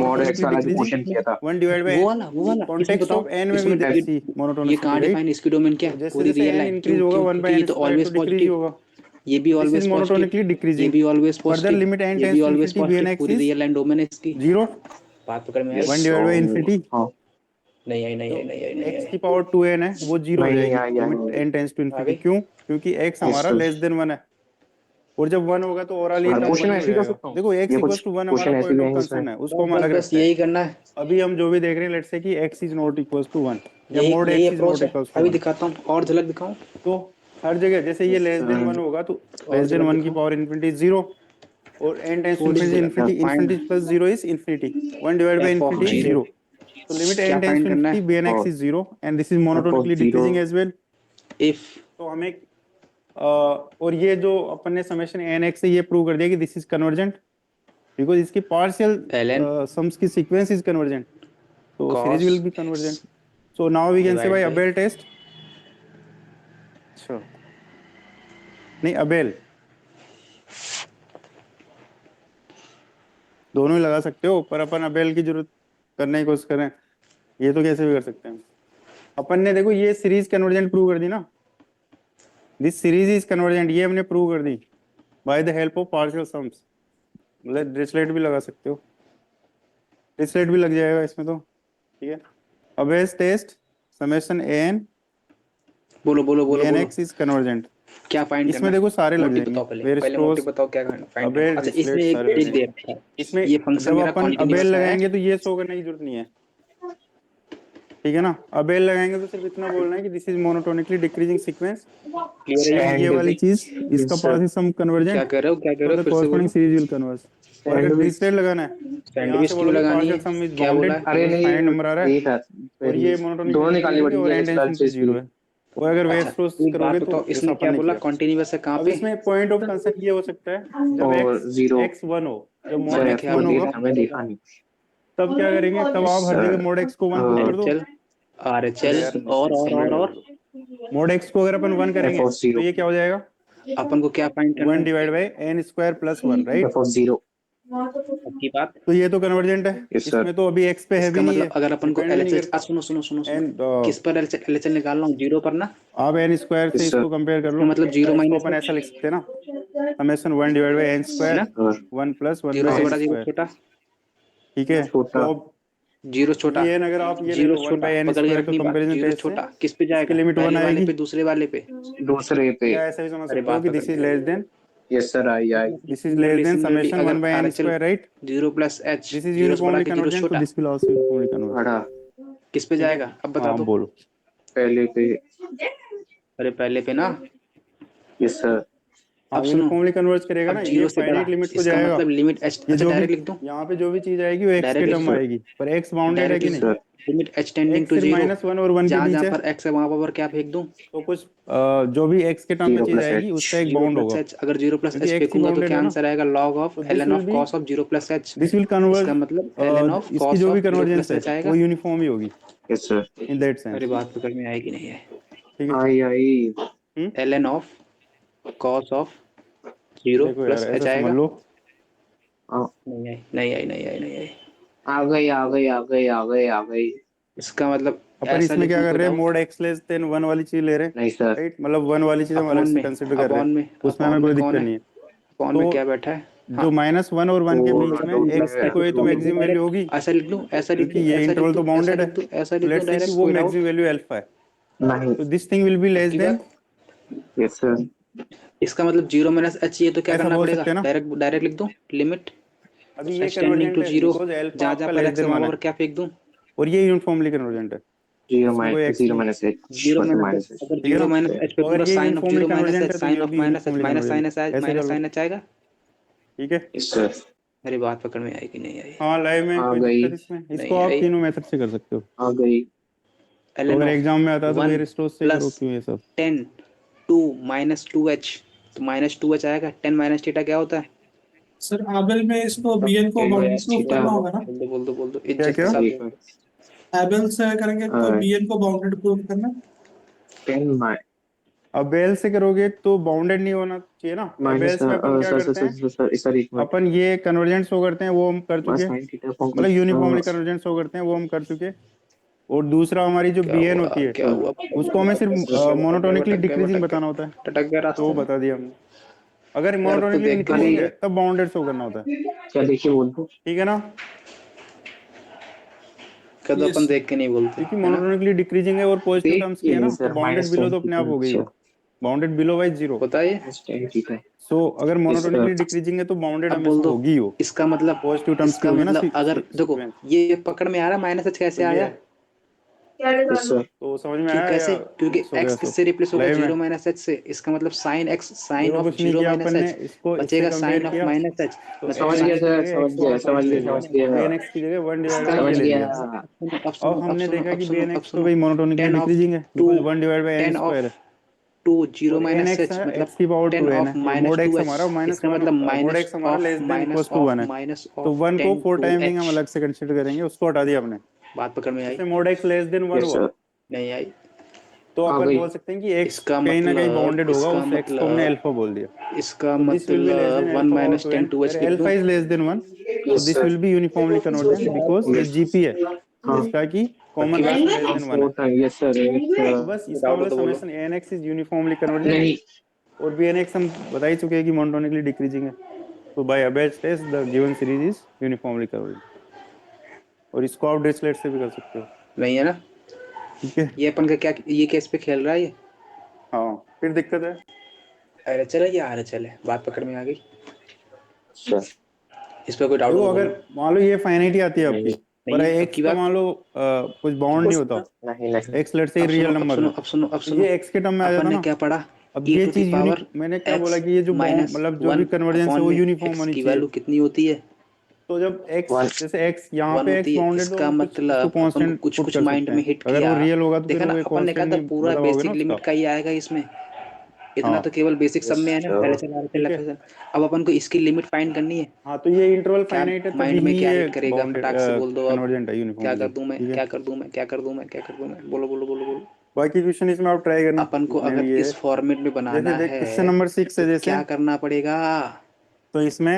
mod x वाला जो decreasing क्वेश्चन किया था 1 divided by वो वाला इसमें context बताओ, of n में इसमें भी ये see ये monotonicity, कहाँ right? डिफाइन इसकी डोमेन क्या है? जैसे पूरी जैसे रियल n लाइन। इंक्रीज क्यों होगा क्यों 1 by क्योंकि ये n तो square ऑलवेज तो डिक्रीज पॉजिटिव, होगा, ये भी this always is positive, monotonically ये decreasing. भी always Further positive, limit n ये tends भी to always infinity positive, bnx पूरी is रियल लाइन डोमेन इसकी। 0, बात पकड़ में आई? 1 divided by infinity हाँ नहीं आई, नहीं जो आई, नहीं आई, नहीं x आई। की पावर 2n है वो 0 हो नहीं जाएगी आई लिमिट n टेंस टू आ इन्फिनिटी। गई? क्यों? क्योंकि x हमारा Yes, sir. लेस देन 1 है, और जब 1 होगा तो ओवरऑल ये हाँ, टर्म क्वेश्चन 1 ही हो ऐसे ही कर जाएगा। सकता हूँ। देखो x ये इक्वल कुछ टू 1 क्वेश्चन हमारा ऐसे पॉइंट भी ऑफ हैं कंसर्न इसमें। है, उसको हम बस अलग बस रखते हैं। यही करना है, अभी हम जो भी देख रहे हैं लेट्स से कि x is not equals to 1 या यही मोड यही x इज अप्रोच नॉट है। इक्वल्स टू अभी 1। दिखाता हूँ और झलक दिखाऊं, तो हर जगह जैसे ये लेस देन 1 होगा तो और लेस देन झलक 1 की दिखाऊं, पावर इन्फिनिटी 0 और n टेंड्स टू थोड़ी सी इन्फिनिटी, झलक। Infinity find infinity plus 0 is infinity, 1 divide bye F of infinity is zero, 0। So limit क्या n tends फाइंड to करना infinity है? bnx is 0 and this is monotonically decreasing as well। If तो हमें और ये जो अपन ने समेशन nx से ये प्रूव कर दिया कि दिस इज कन्वर्जेंट बिकॉज इसकी पार्शियल ln सम्स की सीक्वेंस इज कन्वर्जेंट, तो series cos will be x convergent. So now we can say by divide by, Abel test. अच्छा नहीं, अबेल दोनों ही लगा सकते हो, पर अपन अबेल की जरूरत करने की कोशिश करें, ये तो कैसे भी कर सकते हैं। अपन ने देखो ये सीरीज कन्वर्जेंट प्रूव कर दी ना, दिस सीरीज इज कन्वर्जेंट, ये हमने प्रूव कर दी by the help of partial sums. मतलब डिरिचलेट भी लगा सकते हो, डिरिचलेट भी लग जाएगा इसमें तो, ठीक है। अबेस टेस्ट समेशन an बोलो बोलो बोलो बोलो, bnx इज कन्वर्जेंट, क्या फाइंड करना इसमें है? देखो सारे लग मोटिव जाएंगे, बताओ पहले, वेयर पहले मोटिव स्ट्रोस बताओ क्या फाइंड करना है। अबेल अच्छा डिरिचलेट इसमें एक सारे लग ट्रिक दे जाएंगे। रखा है, इसमें ये फंक्शन जब मेरा अपन अबेल कॉन्टिन्यूअस है, लगाएंगे तो ये शो करने की जरूरत नहीं है, ठीक है ना। अबेल लगाएंगे तो सिर्फ इतना बोलना है कि this is monotonically decreasing sequence clear है? एंड ये वाली चीज इसका पास इज सम क्या कन्वर्जेंट, कह रहे हो, क्या कह तो रहे हो, द फिर से बोलो। Corresponding series will converge. और अगर डिरिचलेट लगाना है तो यहाँ से सैंडविच क्यों बोलोगे लगानी पार्शियल है? सम इज क्या बोला बाउंडेड है? अरे बिकॉज नहीं, फाइनाइट नंबर आ रहा है यही था और ये पहले, मोनोटोनिकली दोनों निकालनी डिक्रीजिंग है और पड़ेंगी and tends to extra infinity zero है। और अगर वेव अच्छा स्ट्रोस एक बात करोगे बताओ, तो जैसा इसने अपन क्या ने बोला किया। कॉन्टिन्यूअस है कहाँ अब पे? इसमें पॉइंट ऑफ कंसेप्ट ये हो सकता है जब और x 0 x 1 हो, जब मोड मैंने x क्या 1 बोला? होगा हमें देखा नहीं। तब क्या करेंगे, तब आप हर जगह मोड x को 1 पुट कर दो। RHL अरे RHL यार और कंप्लीट कर दो। मोड x को अगर अपन 1 एफ करेंगे ऑफ तो 0, ये क्या हो जाएगा, अपन को क्या फाइंड करना 1 है? Divide by n square plus 1, right. F of 0। आपकी बात, तो ये तो कन्वर्जेंट है, यस सर। इसमें तो अभी x पे है इसका भी नहीं है, मतलब अगर अपन को डिपेंड भी नहीं LHL, करता। सुनो सुनो सुनो सुनो, एंड किस पर LHL निकाल रहा हूँ? जीरो पर ना? आप n स्क्वायर से यस सर। इसको कंपेयर कर इसका लो, मतलब जीरो इसको माइनस अपन ऐसा लिख सकते हैं ना, समेशन 1 डिवाइड बाई n है स्क्वायर ना? 1 प्लस 1 जीरो बाई से n बड़ा जीरो स्क्वायर, छोटा, ठीक है। छोटा। तो अब जीरो छोटा, ये अगर आप ये ले जीरो लो 1 छोटा, बाई n पकड़ के स्क्वायर का रखनी बात, कंपैरिजन जीरो टेस्ट से छोटा किस पे इसकी जाएगा? लिमिट 1 पहले वाले आएगी, पे, दूसरे वाले पे? दूसरे पे। या ऐसा भी समझ अरे सकते हो बात कि पकड़ दिस इज में, less than, yes sir, I. This is less then similarly summation अगर 1 by n RHL square, right. Zero plus h, this is zero से बड़ा यूनिफॉर्मली कि जीरो से कन्वर्जेंट, तो छोटा, this will also uniformly converge, बड़ा किस पे ठीक है। जाएगा अब बता हाँ दो? बोलो। पहले पे। अरे पहले पे ना, यस सर। अब हाँ सुनो, यूनिफॉर्मली कन्वर्ज करेगा अब ना, ये जीरो से बड़ा, फाइनाइट लिमिट को इसका जाएगा। मतलब लिमिट एच, ये अच्छा जो भी डायरेक्ट लिख दूं, यहाँ पे जो भी चीज आएगी वो x के डायरेक्ट लिख टर्म दूं, आएगी, पर x बाउंडेड है डायरेक्ट कि लिख नहीं, दूं, सर। Limit h tending x to सिर्फ जीरो, -1 और 1 के जहाँ बीच जहाँ है। पर एक्स है वहां पर क्या फेंक दूं? तो कुछ जो भी x के टर्म में 0 चीज प्लस आएगी एच। उसका एक जीरो बाउंड प्लस होगा, एच, अगर जीरो प्लस एच क्योंकि x ही फेंकूंगा तो बाउंडेड क्या है ना। आंसर आएगा? लॉग ऑफ तो this ln will of be, cos of zero plus h, this will converge, इसका मतलब ln ऑफ इसकी कॉस जो भी ऑफ जीरो कन्वर्जेंस प्लस है एच आएगा। वो यूनिफॉर्म ही होगी यस सर। इन दैट अरे सेंस, बात पकड़ में आएगी नहीं है? ठीक है। आई। हम्म, ln of cos of zero देखो यार प्लस एच ऐसा समझ आएगा। लो, नहीं आई नहीं आई नहीं आई नहीं आई, आ गई आ गई आ गई आ गई आ गई। इसका मतलब अपन ऐसा इसमें क्या लिखूं कर तो रहे हैं, doubt, mode x less than 1 वाली चीज ले रहे हैं, नहीं सर। राइट। मतलब 1 वाली चीज हम अलग अपॉन से में, कंसिडर कर रहे अपॉन हैं, में, उसमें हमें अपॉन में कोई दिक्कत कौन है? नहीं है। अपॉन में तो क्या बैठा है? हाँ, जो -1 और 1 के बीच और में दो x की कोई तो लिख दूं मैक्सिमम वैल्यू होगी, डायरेक्ट, ऐसा लिख दूं, ऐसा लिख क्योंकि दूं, ये ऐसा लिख इंटरवल दूं, तो ऐसा बाउंडेड है। लिख दूं, ऐसा तो लिख दूं लेट्स से कि डायरेक्ट, वो कोई डाउट? मैक्सिमम वैल्यू अल्फा है, नहीं। तो this thing will be less पक्की देन, बात? Yes sir. इसका मतलब जीरो माइनस एच, ये तो क्या ऐसा करना बोल पड़ेगा? सकते हैं ना। डायरेक्ट डायरेक्ट लिख दूं, लिमिट अभी ये एच टेंडिंग कन्वर्जेंट टू है जीरो, बिकॉज अल्फा जहाँ जहाँ आपका पर लेस एक्स देन है वहां 1 है, पर क्या फेंक दूं? और ये यूनिफॉर्मली कन्वर्जेंट है, इसमें कोई x जीरो नहीं है, माइनस एच जीरो मतलब माइनस एच, माइनस एच। अगर ठीक है जीरो ना। माइनस एच तो अगर फेंकूंगा, ये sine of uniformly zero minus convergent h, है तो साइन ये ऑफ भी minus h, uniformly minus convergent sine है, एच, ऐसे कर माइनस लो, साइन एच आएगा। ठीक है। Yes sir. अरे बात पकड़ में आएगी नहीं आई? हाँ लाइव में आ कोई गई दिक्कत इसमें, इसको नहीं आप आई। तीनों मेथड से कर सकते हो। आ गई। तो ln अगर ऑफ एग्जाम में आता है तो वन वेयर स्टोर से करो, प्लस क्यों ये सब। 10 2 माइनस 2h, तो माइनस 2h आएगा। 10 माइनस थीटा क्या होता है? सर एबेल में इसको बीएन को बोल दो यार, प्रूफ थीटा। करना होगा ना। बोल दो बोल दो, क्या इज्जत के क्या, साथ एक बोल। मिनट। एबेल से करेंगे तो बीएन को बाउंडेड प्रूफ करना। 10 अब बेल से करोगे तो बाउंडेड नहीं होना चाहिए ना। माइनस बेल्स में अपन क्या सर सर करते हैं, सर सर सर एक मिनट। अपन ये कन्वर्जेंट शो करते हैं वो हम कर बस चुके, साइन थीटा फॉर्म मतलब यूनिफॉर्मली कर। कन्वर्जेंट शो करते हैं वो हम कर चुके। और दूसरा हमारी जो क्या bn हुआ, होती है क्या हुआ? उसको हमें सिर्फ मोनोटोनिकली भटक गए डिक्रीजिंग भटक गए बताना होता है, भटक गए तो वो रास्ते में बता दिया हमने। अगर यार, अब तो मोनोटोनिकली देख के इंक्रीजिंग बोल है दे। तब बाउंडेड शो करना होता है, क्या देखिए बोल दो। ठीक है ना। कद अपन यस देख के नहीं बोलते क्योंकि है ना? मोनोटोनिकली डिक्रीजिंग है और पॉजिटिव देख टर्म्स की के है नहीं ना, तो सर, बाउंडेड माइनस बिलो 10 तो अपने थीटा। आप हो गई अच्छा वो, बाउंडेड बिलो बाई 0। बताइए। Minus 10 theta. सो अगर sir. मोनोटोनिकली डिक्रीजिंग है तो बाउंडेड अब हमेशा बोल दो होगी वो इसका मतलब पॉजिटिव टर्म्स की इसका होगी ना मतलब अगर देखो ये पकड़ में आ रहा माइनस एच कैसे तो ये आया है। Yes, sir. तो समझ में क्यों आया कैसे या क्योंकि मिस हो गया x सब किससे रिप्लेस होगा लाइव में? जीरो माइनस एच से इसका मतलब साइन x साइन देखो ऑफ कुछ नहीं जीरो किया माइनस अपन ने एच इसको इससे बचेगा कंपेयर साइन ऑफ किया माइनस एच तो मतलब समझ एन गया एक्स की सर, जगह समझ एक्स गया, पावर समझ फाइव ले गया, लिया समझ गया, बी एन एक्स की जगह 1 डिवाइड बाई समझ ये ले गया। लिया अब अब सुनो हमने देखा कि बी एन अब एक्स तो सुनो भाई मोनोटोनिकली 10 ऑफ डिक्रीजिंग है 2 because 1 divide by n 10 square of है 2 जीरो और एन माइनस एक्स एच है मतलब एक्स की पावर 10 2 एन ऑफ है और minus mod two x h हमारा माइनस इसका 1 मतलब मोड एक्स हमारा लेस देन इक्वल्स टू 1 है माइनस तो ऑफ 1 को 10 4 टू टाइमिंग हम एच अलग से कंसिडर करेंगे उसको हटा दिया हमने बात पकड़ में आई जैसे mode x less than 1 Yes, हुआ sir. नहीं आई तो हाँ अपन भाई। बोल सकते हैं कि एक्स इसका कहीं ना कहीं बाउंडेड होगा इसका उस एक्स को हमने मतलब अल्फा बोल दिया इसका so this will be less than मतलब 1 alpha power minus 2 ten n to h where लिख दूं alpha is less than 1 so Yes, this sir. will be uniformly convergent because ये Yes. GP है हाँ। जिसका कि कॉमन बात फैक्टर लेस देन 1 है Four times. Yes, sir. Yes, तो sir. बस इसका डाउट हो मतलब तो बोलो summation ANX is uniformly convergent नहीं, और BNX हम बता ही चुके हैं कि मोनोटोनिकली डिक्रीजिंग है तो by Abel's test the given series is uniformly convergent और इसको आप डिरिचलेट से भी कर सकते हो नहीं है ना ठीक है ये अपन का क्या ये केस पे खेल रहा है ये हाँ फिर दिक्कत है अरे चले या अरे चले बात पकड़ में आ गई sir. इस पे कोई डाउट देखो हो तो अगर बोलो मान लो ये फाइनाइटी आती है आपकी नहीं, पर नहीं एक्स पक्की का बात मान लो कुछ बाउंड नहीं होता नहीं, नहीं। एक्स लेट से अब रियल सुनो अब नंबर सुनो है अब सुनो अब तो सुनो ये एक्स के टर्म में आ अपन जाता ने ना क्या पढ़ा अब e ये टू द चीज पावर मैंने क्या x बोला कि ये जो माइनस मतलब जो भी 1 कन्वर्जेंस है अपॉन वो में यूनिफॉर्म x होनी की चाहिए वैल्यू कितनी होती है तो जब एक्स One. जैसे एक्स यहाँ 1 पे होती एक्स है बाउंडेड तो इसका हम कुछ इसको मतलब अपन को कांस्टेंट कुछ पुट कुछ कर माइंड सकते में हैं हिट अगर वो किया रियल होगा तो फिर देखा ना वो अपन ने कहा कांस्टेंट था नहीं पूरा बदलाव होगा ना बेसिक लिमिट उसका का ही आएगा इसमें इतना हाँ तो केवल बेसिक सब Yes, में है ना sir. LHL RHL ठीक है FSL अब अपन को इसकी लिमिट फाइंड करनी है हाँ तो ये इंटरवल क्या फाइनाइट है तभी माइंड में ही क्या ये हिट करेगा बाउंडेड फटाक से बोल दो अब कन्वर्जेंट है क्या कर यूनिफॉर्मली दूं मैं ठीक है क्या कर दूं मैं क्या कर दूं मैं क्या कर दूं मैं बोलो बोलो बोलो बोलो बाकी क्वेश्चन इसमें आप ट्राई करना अपन को जितने अगर भी ये है इस फॉर्मेट में बनाना जैसे देख है क्वेश्चन नंबर 6 तो है जैसे क्या करना पड़ेगा तो इसमें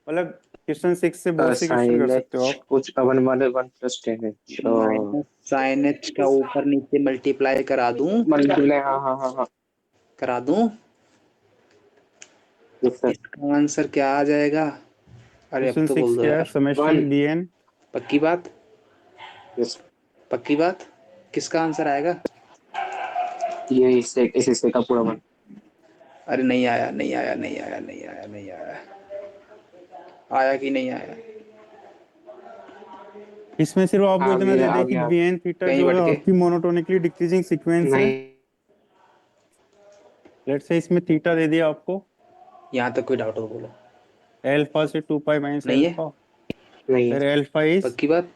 मतलब क्वेश्चन 6 से बहुत से क्वेश्चन कर Sin सकते हो h आप कुछ 1 plus 10h. Minus sine H का ऊपर नीचे मल्टीप्लाई Multiply. हाँ. करा दूं Yes, sir. इसका आंसर क्या आ जाएगा अरे अब क्वेश्चन तो 6 बोल दो क्या है यार समेशन 1. bn पक्की बात Yes. पक्की बात किसका आंसर आएगा ये इस हिस्से का पूरा 1. अरे नहीं आया नहीं आया नहीं आया नहीं आया नहीं आया आया कि नहीं आया इसमें सिर्फ आपको आ इतना दे गया, दे आ कि गया. bn थीटा कहीं जो है भटके आपकी मोनोटोनिकली डिक्रीजिंग सीक्वेंस है नहीं, लेट्स से इसमें थीटा दे दिया आपको यहाँ तक कोई डाउट हो तो बोलो अल्फा से 2 पाई माइनस नहीं है अल्फा नहीं. फिर अल्फा इज पक्की बात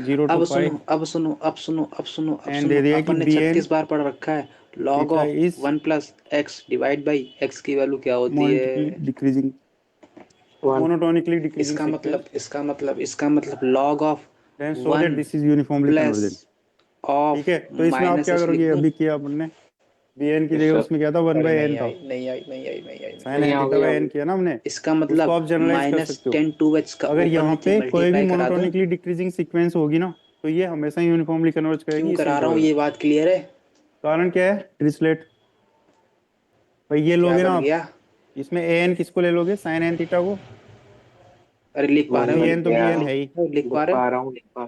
0 टू अब पाई सुनो अब सुनो अब सुनो अब सुनो अब एंड दे सुनो दिया कि अपन ने bn 36 बार पढ़ रखा है log theta of is 1 plus x divide by x की वैल्यू क्या होती मोनोटोनिकली है डिक्रीजिंग 1. मोनोटोनिकली डिक्रीजिंग इसका सीक्वेंस मतलब इसका मतलब इसका मतलब log of then show that 1 this is uniformly plus convergent ठीक ऑफ है तो इसमें आप माइनस क्या एच लिख करोगे दूं अभी किया अपन ने bn की Yes, जगह sir. उसमें क्या था 1 अरे बाई नहीं n था आई नहीं आई नहीं आई नहीं आई साइन नहीं, n आ थीटा गई, आ बाई गई. n किया ना हमने इसका उसको मतलब आप जनरलाइज कर माइनस सकते हो 10 टू एच का अगर ऊपर यहाँ नीचे पे कोई भी मल्टीप्लाई करा दूं मोनोटोनिकली डिक्रीजिंग सीक्वेंस होगी ना तो ये हमेशा यूनिफॉर्मली कन्वर्ज क्यों करेगी इस करा रहा हूँ इंटरवल में ये बात क्लियर है कारण क्या है डिरिचलेट भाई ये क्या लोगे ना बन आप गया इसमें an किसको ले लोगे साइन n थीटा को अरे लिख पा और रहे हो bn तो गया. bn है ही लिख लिख पा रहे हो पा रहा हूँ, लिख पा.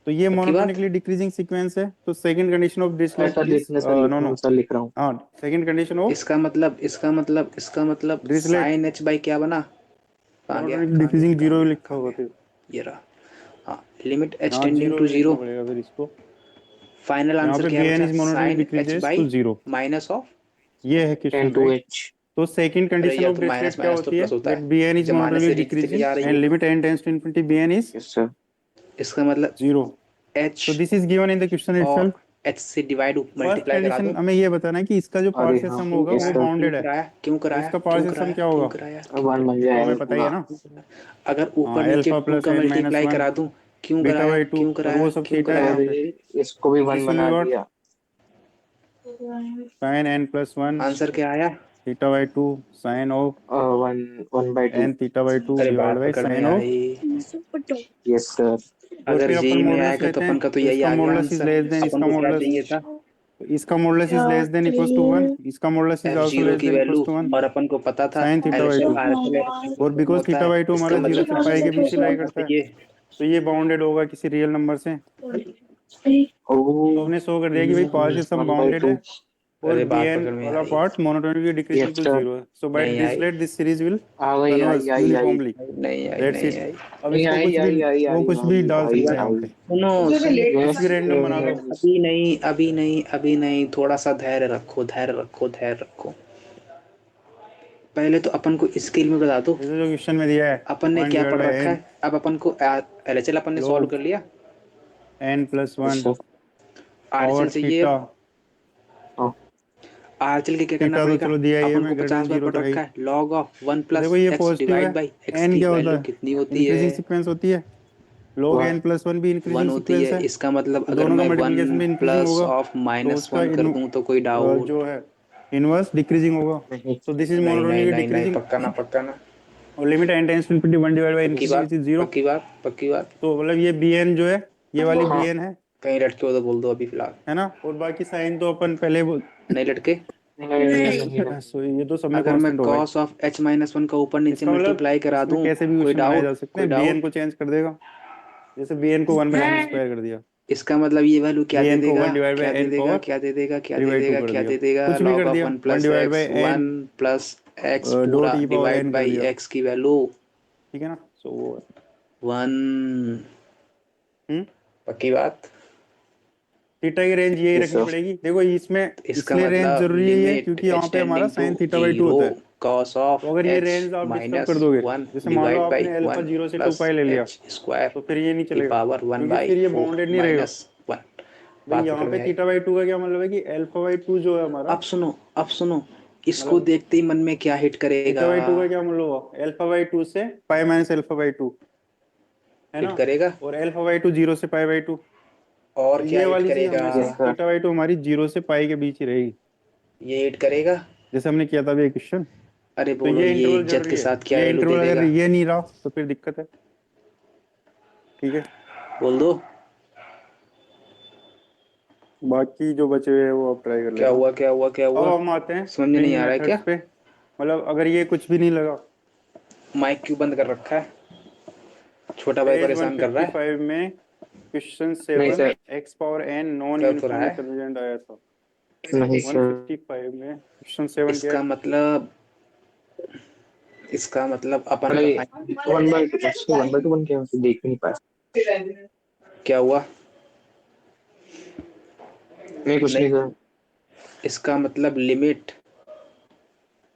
तो ये पक्की बात मोनोटोनिकली डिक्रीजिंग सीक्वेंस है तो second condition of Dirichlet sir is लिखने सर लिख नो रहा हूँ, नो सर लिख रहा हूँ. हाँ सेकंड कंडीशन ऑफ इसका मतलब डिरिचलेट साइन एच बाई क्या बना मोनोटोनिकली कहाँ गया डिक्रीजिंग कहाँ जीरो गया लिखा कहाँ होगा गया फिर ये रहा हाँ लिमिट एच यहाँ टेंडिंग जीरो टू भी लिखना जीरो पड़ेगा फिर इसको फाइनल यहाँ आंसर पे क्या bn बचा is monotonically sine h decreases to by zero minus of ये है 10 क्वेश्चन to राइट h. तो सेकंड अरे कंडीशन यार ऑफ तो डिरिचलेट माइनस क्या माइनस तो होती है प्लस होता दैट है bn इज जब माइनस मोनोटोनिकली से नीचे चली डिक्रीजिंग जा रही एंड है limit n tends to infinity bn is Yes, sir. इसका मतलब 0 एच so this is given in the question और itself एच से डिवाइड फर्स्ट मल्टीप्लाई करा कंडीशन दूं हमें ये बताना है कि इसका जो अरे पार्शियल हाँ, सम क्यों होगा yes, वो कराया sir. क्यों बाउंडेड है कराया क्यों तो कराया इसका क्यों पार्शियल सम कराया क्या क्यों होगा कराया अब 1 बन वो तो हमें जाएगा पता ही है ना अगर हाँ ऊपर नीचे अल्फा 2 प्लस का n माइनस मल्टीप्लाई 1 करा दूं क्यों बीटा कराया बाई 2 क्यों और वो कराया सब क्यों थीटा है यहाँ कराया और पे इसको भी 1 दिस विल बी बना व्हाट दिया. साइन n प्लस 1 आंसर क्या आया theta by 2 sine of 1/2. n theta by 2 अरे डिवाइड बात बाई पकड़ में sine of I Yes, sir. और अगर फिर अपन जेई में मॉडुलस आएगा तो लेते हैं अपन का तो तो यही इसका आ गया modulus is answer less than अपन इसका को क्या मॉडुलस चाहिए था तो इसका modulus is less than equals to 1 इसका modulus is f also zero less की देन इक्वल्स वैल्यू टू 1 और अपन को पता था sine theta by LHL 2 RHL और बिकॉज होता थीटा है बाई 2 इसका हमारा 0 मतलब से किसी पाई ना के बीच किसी लाई नंबर करता पे है ये तो ये बाउंडेड होगा किसी रियल नंबर से तो Oh, हमने शो कर दिया कि भाई पार्शियल सम बाउंडेड है और अरे बात bn पकड़ में वाला आई। Part monotonically decreasing Yes, to sir. 0 so by नहीं आई। डिस्लेट दिस सीरीज विल आ गई कन्वर्ज आई यूनिफॉर्मली नहीं आई दैट्स नहीं इट आई। अब नहीं इसको आई कुछ भी आई वो कुछ भी डाल सकते हैं यहाँ पे सुनो कुछ भी रैंडम बना दो अभी नहीं अभी नहीं अभी नहीं, थोड़ा सा धैर्य रखो धैर्य रखो धैर्य रखो। पहले तो अपन को स्केल में बता दो जैसे जो क्वेश्चन में दिया है अपन ने 1 क्या डिवाइड पढ़ बाय रखा n है। अब अपन को एलएचएल अपन ने Log सॉल्व कर लिया। n प्लस 1 आरएचएल और से ये थीटा आरएचएल के क्या करना थीटा तो पड़ेगा। चलो दिया ही है, अपन को मैं ग्रेटर 50 देन बार जीरो पढ़ तो है ही। रखा है लॉग ऑफ 1 तो प्लस देखो ये एक्स पॉजिटिव है, डिवाइड बाई एक्स n की क्या होता वैल्यू है कितनी होती इंक्रीजिंग है। सीक्वेंस होती है, log n प्लस 1 भी 1 इंक्रीजिंग होती है। सीक्वेंस है, इसका मतलब तो अगर दोनों का मैं मल्टीप्लिकेशन 1 भी इंक्रीजिंग प्लस होगा ऑफ तो माइनस उसका 1 कर दूं तो कोई डाउट। जो है इनवर्स डिक्रीजिंग होगा। तो दिस इज नहीं नहीं मोनोटोनिकली नहीं नहीं डिक्रीजिंग पक्का ना और limit n tends to infinity 1 divide by पक्की इंफिनिटी बात विच इज 0। पक्की बात पक्की बात। तो मतलब ये bn जो है ये वाली bn है कहीं लटके हो तो बोल दो अभी फिलहाल। है ना, और बाकी साइन तो अपन पहले नहीं लटके। सो ये तो सब में अगर मैं कांस्टेंट होगा ही। cos ऑफ h माइनस 1 का ऊपर नीचे इसका मतलब मल्टीप्लाई करा इसमें दूं कैसे भी कोई क्वेश्चन बनाए जा डाउट सकते कोई हैं, bn डाउट। को चेंज कर देगा, जैसे bn को 1 बाय n स्क्वायर कर दिया, इसका मतलब ये वैल्यू क्या दे bn को देगा 1 डिवाइड बाय क्या दे n देगा पावर क्या दे देगा क्या 3 दे बाई 2 देगा कर क्या दिया, दे देगा कुछ भी लॉग कर ऑफ दिया 1 1 plus divide x by n 1 plus x पूरा dot e power divide n कर बाई दिया, एक्स की वैल्यू ठीक है ना। सो वो 1। हम्म पक्की बात। थीटा की रेंज यही Yes, रखनी sir. पड़ेगी। देखो इसमें इसका इसलिए रेंज मतलब जरूरी है ये लिमिट क्योंकि यहाँ h पे हमारा tending to sine theta by 2 zero होता है। cos तो ऑफ अगर ये h रेंज आप डिस्टर्ब कर माइनस दोगे, 1 जैसे मान लो डिवाइड बाई आपने अल्फा 1 0 से 2 प्लस पाई ले लिया, h स्क्वायर तो फिर ये नहीं की चलेगा पावर 1 क्योंकि बाई फिर ये 4 बाउंडेड नहीं रहेगा। माइनस 1। भाई बात यहाँ पकड़ पे में आई। थीटा बाई 2 का क्या मतलब है कि अल्फा बाई 2 जो है हमारा, अब सुनो इसको मतलब देखते ही मन में क्या हिट करेगा। थीटा बाई 2 का क्या मतलब होगा, अल्फा बाई 2 से पाई माइनस अल्फा बाई 2 है हिट ना, करेगा और अल्फा बाई 2 0 से पाई बाई 2। और तो क्या ये हिट वाली चीज करेगा। हमेशा Yes, sir. थीटा बाई 2 हमारी 0 से पाई के बीच ही रहेगी, ये हिट करेगा। जैसे हमने किया था अभी क्वेश्चन। अरे तो बोलो ये ये इंटरवल इज्जत जरूरी के है, साथ क्या ये वैल्यू दे इंटरवल अगर देगा। ये नहीं रहा तो फिर दिक्कत है, ठीक है। बोल दो बाकी जो बचे हुए हैं वो आप ट्राई कर क्या लेना। हुआ क्या हुआ क्या अब हुआ। हम आते हैं समझ में नहीं स्प्रिंग आ रहा है क्या। मेथड्स पे, मतलब अगर ये कुछ भी नहीं लगा, माइक क्यों बंद कर रखा है। छोटा भाई पेज परेशान कर रहा है। 155 में क्वेश्चन नहीं 7 sir, x power n non कर तो रहा यूनिफॉर्मली है। कन्वर्जेंट आया था। नहीं सर, 155 में क्वेश्चन 7 क्या इसका है, मतलब अपन का फाइनल मतलब 1/2 बन के हम देख भी नहीं पाए। क्या हुआ। नहीं कुछ नहीं नहीं सर। इसका मतलब लिमिट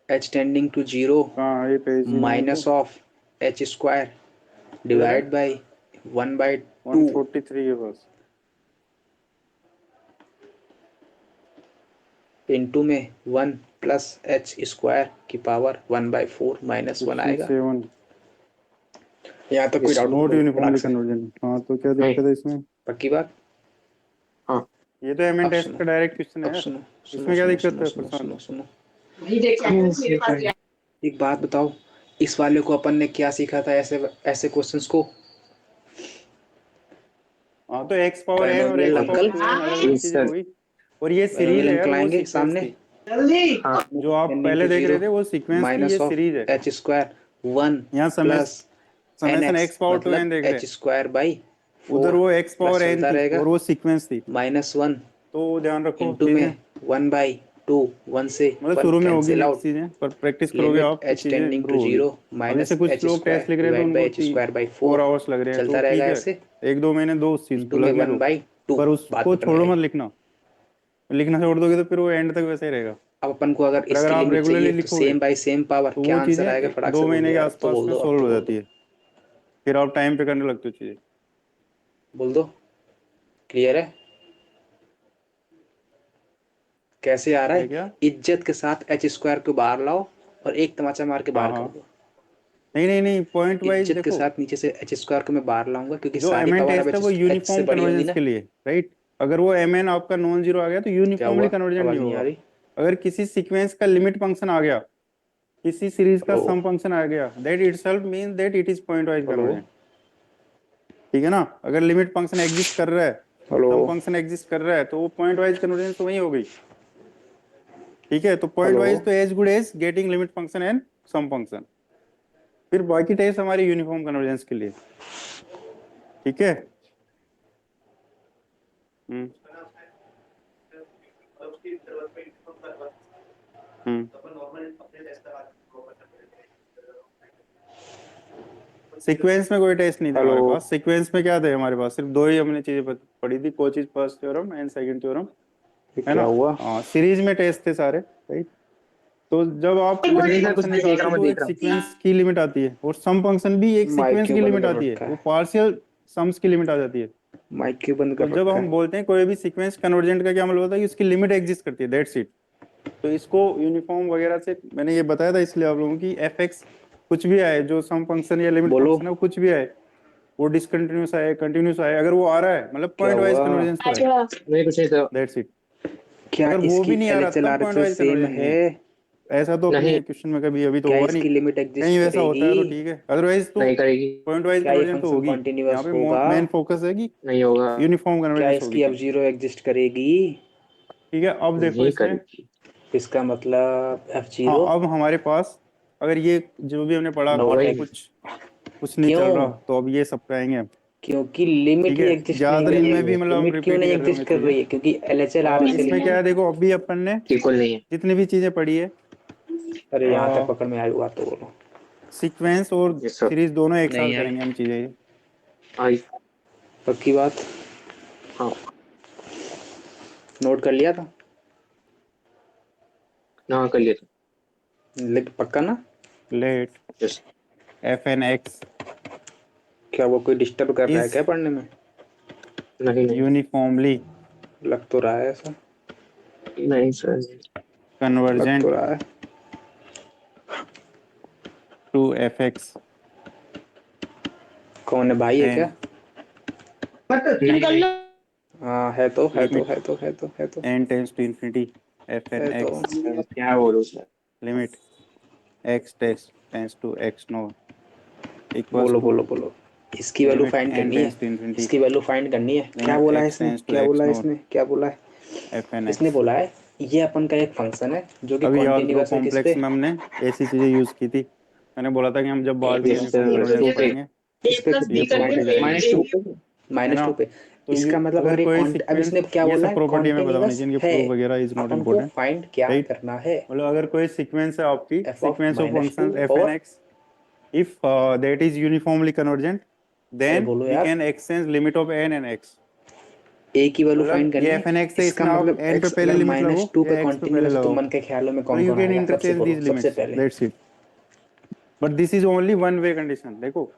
h टेंडिंग टू 0 कहाँ है ये पेज ही नहीं है तो माइनस ऑफ h स्क्वायर इधर है डिवाइड बाई 1/2 143 है बस। इंटू में 1 प्लस h स्क्वायर की पावर 1/4 माइनस 1 क्वेश्चन आएगा। 7 यहाँ तक कोई डाउट नॉट बोलो फटाक यूनिफॉर्मली से। कन्वर्जेंट, हाँ तो क्या नहीं दिक्कत है इसमें, पक्की बात। हाँ ये तो एम एन अब टेस्ट सुनो का डायरेक्ट क्वेश्चन है अब यार, सुनो सुनो इसमें क्या सुनो दिक्कत सुनो है सुनो प्रशांत। सुनो सुनो एक बात बताओ। इस वाले को अपन ने क्या सीखा था ऐसे ऐसे क्वेश्चंस को। हाँ तो एक्स पावर n और binomial x power uncle 2n अलग अलग यस चीजें सर। हो गई, और ये सीरीज बाइनोमियल है यार, अंकल वो आएंगे सीक्वेंस सामने। थी हाँ जो आप टेंडिंग पहले टू देख रहे 0 थे, वो सीक्वेंस थी, ये माइनस ऑफ सीरीज है। h स्क्वायर 1 यहाँ plus summation nx x power 2n मतलब देख रहे h हैं, स्क्वायर बाई उधर 4 वो एक्स प्लस पावर n चलता थी रहेगा और वो सीक्वेंस थी, माइनस 1 तो ध्यान रखो इंटू चीजें, में 1/2 1 से मतलब 1 शुरू में होगी कैंसिल मिक्स आउट चीजें, पर प्रैक्टिस करोगे लिमिट आप तो h चीजें टेंडिंग टू इम्प्रूव होगी। 0 अब जैसे माइनस कुछ h लोग स्क्वायर टेस्ट लिख रहे हैं तो डिवाइड बाई उनको h स्क्वायर बाई 4 4 आवर्स लग रहे हैं, तो चलता रहेगा ठीक है, ऐसे 1-2 महीने दो उस चीज को इंटू में लगने दो, 1/2। पर बात उसको पकड़ में छोड़ो आई। मत लिखना, लिखना छोड़ दोगे तो फिर वो एंड तक वैसे ही रहेगा। अब अपन को अगर पर अगर इसकी आप लिमिट रेगुलरली चाहिए तो लिखोगे सेम बाय सेम पावर तो वो क्या आंसर आएगा चीजें फटाक से दो बोल महीने दो के यार। अब तो आसपास बोल में दो अब सोल्व तो हो बोल जाती दो है, फिर आप टाइम पे करने लगते हो चीजें। बोल दो। क्लियर है कैसे आ रहा क्या है। क्या, इज्जत के साथ h स्क्वायर को बाहर लाओ और एक तमाचा मार के हाँ बाहर कर हाँ, दो। नहीं नहीं नहीं, पॉइंट वाइज इज्जत के देखो, साथ नीचे से h स्क्वायर को मैं बाहर लाऊंगा क्योंकि जो सारी एम एन पावर अब टेस्ट है वो h से यूनिफॉर्म बड़ी होंगी कन्वर्जेंस ना। के लिए, राइट। अगर वो एम एन आपका नॉन जीरो आ गया तो क्या हुआ यूनिफॉर्मली कन्वर्जेंट आवाज नहीं नहीं आ होगा। रही। अगर किसी सीक्वेंस का लिमिट फंक्शन आ गया, किसी सीरीज का हेलो सम फंक्शन आ गया, that itself means that it is point wise hello convergent, ठीक है ना। अगर लिमिट फंक्शन एग्जिस्ट कर रहा है, हेलो सम फंक्शन एग्जिस्ट कर रहा है, तो वो पॉइंट वाइज कन्वर्जेंस तो वही हो गई, ठीक है। तो पॉइंट हेलो वाइज तो as good as getting limit function and sum function, फिर बाकी टेस्ट हमारी यूनिफॉर्म कन्वर्जेंस के लिए, ठीक है। हम्म हम्म सीक्वेंस में कोई टेस्ट नहीं था हमारे हेलो। पास। सीक्वेंस में क्या थे हमारे पास? सिर्फ दो ही हमने चीजें पढ़ी थी, कोचीज first theorem and second theorem, ये है क्या ना? हुआ? हाँ, सीरीज में टेस्ट थे सारे, राइट? तो जब आप लिमिट कुछ फंक्शन नहीं देख निकालते रहा हो हूँ, मैं तो देख एक रहा हूँ। सीक्वेंस की लिमिट आती है, और सम फंक्शन भी एक माइक सीक्वेंस क्यों की बंद लिमिट कर आती है, रखा वो है? पार्शियल सम्स की लिमिट आ जाती है। माइक क्यों बंद तो कर जब रखा हम है? बोलते हैं कोई भी सीक्वेंस कन्वर्जेंट का क्या मतलब होता है कि उसकी लिमिट एग्जिस्ट करती है, दैट्स इट। तो इसको यूनिफॉर्म वगैरह से मैंने ये बताया था इसलिए आप लोगों की एफ एक्स कुछ भी आए, जो सम फंक्शन या लिमिट बोलो। फंक्शन है वो कुछ भी आए, वो डिसकंटिन्यूस आए कंटिन्यूस आए, अगर वो आ रहा है मतलब क्या पॉइंट वाइज हुआ? कन्वर्जेंस तो है, नहीं कुछ नहीं था। That's it. क्या अगर वो इसकी भी नहीं आ रहा एलएचएल तब point RHL wise same convergence नहीं है? है। ऐसा तो नहीं अपने क्वेश्चन में कभी अभी तो क्या हुआ नहीं, इसकी लिमिट एग्जिस्ट कहीं वैसा होता करेगी? है तो ठीक है, अदरवाइज तो नहीं करेगी। पॉइंट वाइज क्या ये कन्वर्जेंस तो फंक्शन होगी। यहाँ कॉन्टिन्यूअस पे होगा? मेन फोकस है कि नहीं होगा। यूनिफॉर्म क्या कन्वर्जेंस होगी, इसकी अब ठीक जीरो एग्जिस्ट करेगी? है। अब देखो ये इसमें, करेगी। इसका मतलब एफ हाँ जीरो अब हमारे पास अगर ये जो भी हमने पढ़ा नॉट वही। एक्स। कुछ नहीं चल रहा, क्यों? तो अब ये सब पे आएंगे हम, क्योंकि लिमिट ठीक ही है। एग्जिस्ट नहीं ज्यादातर कर इनमें रही भी है। मतलब हम लिमिट क्यों रिपीट ही नहीं कर रहे होंगे एग्जिस्ट कर चीजें। रही है? क्योंकि एलएचएल आरएचएल इसमें क्या है, देखो अभी अपन ने बिल्कुल नहीं है। जितनी भी चीजें पढ़ी है, अरे यहाँ तक पकड़ में आई हुआ तो बोलो। सीक्वेंस और ये सब सीरीज दोनों एक नहीं साथ आई। करेंगे हम चीजें। आई। पक्की बात? हाँ। नोट कर लिया था? ना कर लिया था। लेकिन पक्का ना? Let yes. F n x क्या वो कोई डिस्टर्ब कर रहा है इज क्या पढ़ने में? नहीं नहीं यूनिफॉर्मली लग तो रहा है ऐसा। नहीं सर। लग तो कन्वर्जेंट रहा है। टू एफ एक्स कौन है भाई? है क्या? नहीं हाँ है तो है तो लिमिट है तो है तो है तो n tends to infinity f n है तो। एक्स सर, क्या बोलूं sir. Limit x tends to x naught equals बोलो टू बोलो बोलो। इसकी वैल्यू लिमिट फाइंड एन करनी है। टेंस टू इंफिनिटी इसकी वैल्यू फाइंड करनी है। क्या लिमिट बोला है एक्स इसने? टेंस टू क्या एक्स बोला है नोट इसने? क्या बोला है? एफ एन इसने एक्स। बोला है ये अपन का एक फंक्शन है जो कि अभी याद करो कॉन्टिन्यूअस है। किस कॉम्प्लेक्स पे? में हमने ऐसी चीजें यूज की थी, मैंने बोला था कि हम जब बाद में yes uniform sir. Convergence to पे। पढ़ेंगे किस पे? तो ये प्रॉपर्टी करेंगे, -2 पे। है माइनस ना? टू पे। तो इसका मतलब अगर अगर ये कोई अब सीक्वेंस, इसने क्या ये बोला सब है? प्रॉपर्टी हमें बताओ कॉन्टिन्यूअस नहीं, इनकी है। प्रूफ वगैरह इज नॉट अपन को इम्पोर्टेंट, फाइंड क्या राइट? करना है? मतलब अगर कोई सीक्वेंस है आपकी, f of sequence of minus two functions f n और x, if that is uniformly convergent अरे देन बोलो वी यार। Can exchange limit of n and x. A की वैल्यू फाइंड मतलब ये करनी है। एफ एन एक्स है, इसका इसमें आप मतलब एन पे एक्स पहले अगर लिमिट माइनस लगाओ टू पे या एक्स पे पहले कॉन्टिन्यूअस है तो लगाओ, मन के ख्यालों में तो कौन यू कौन कैन आएगा? सबसे इंटरचेंज बोलो दीज सबसे लिमिट्स, पहले। That's it. But this is only one way condition. देखो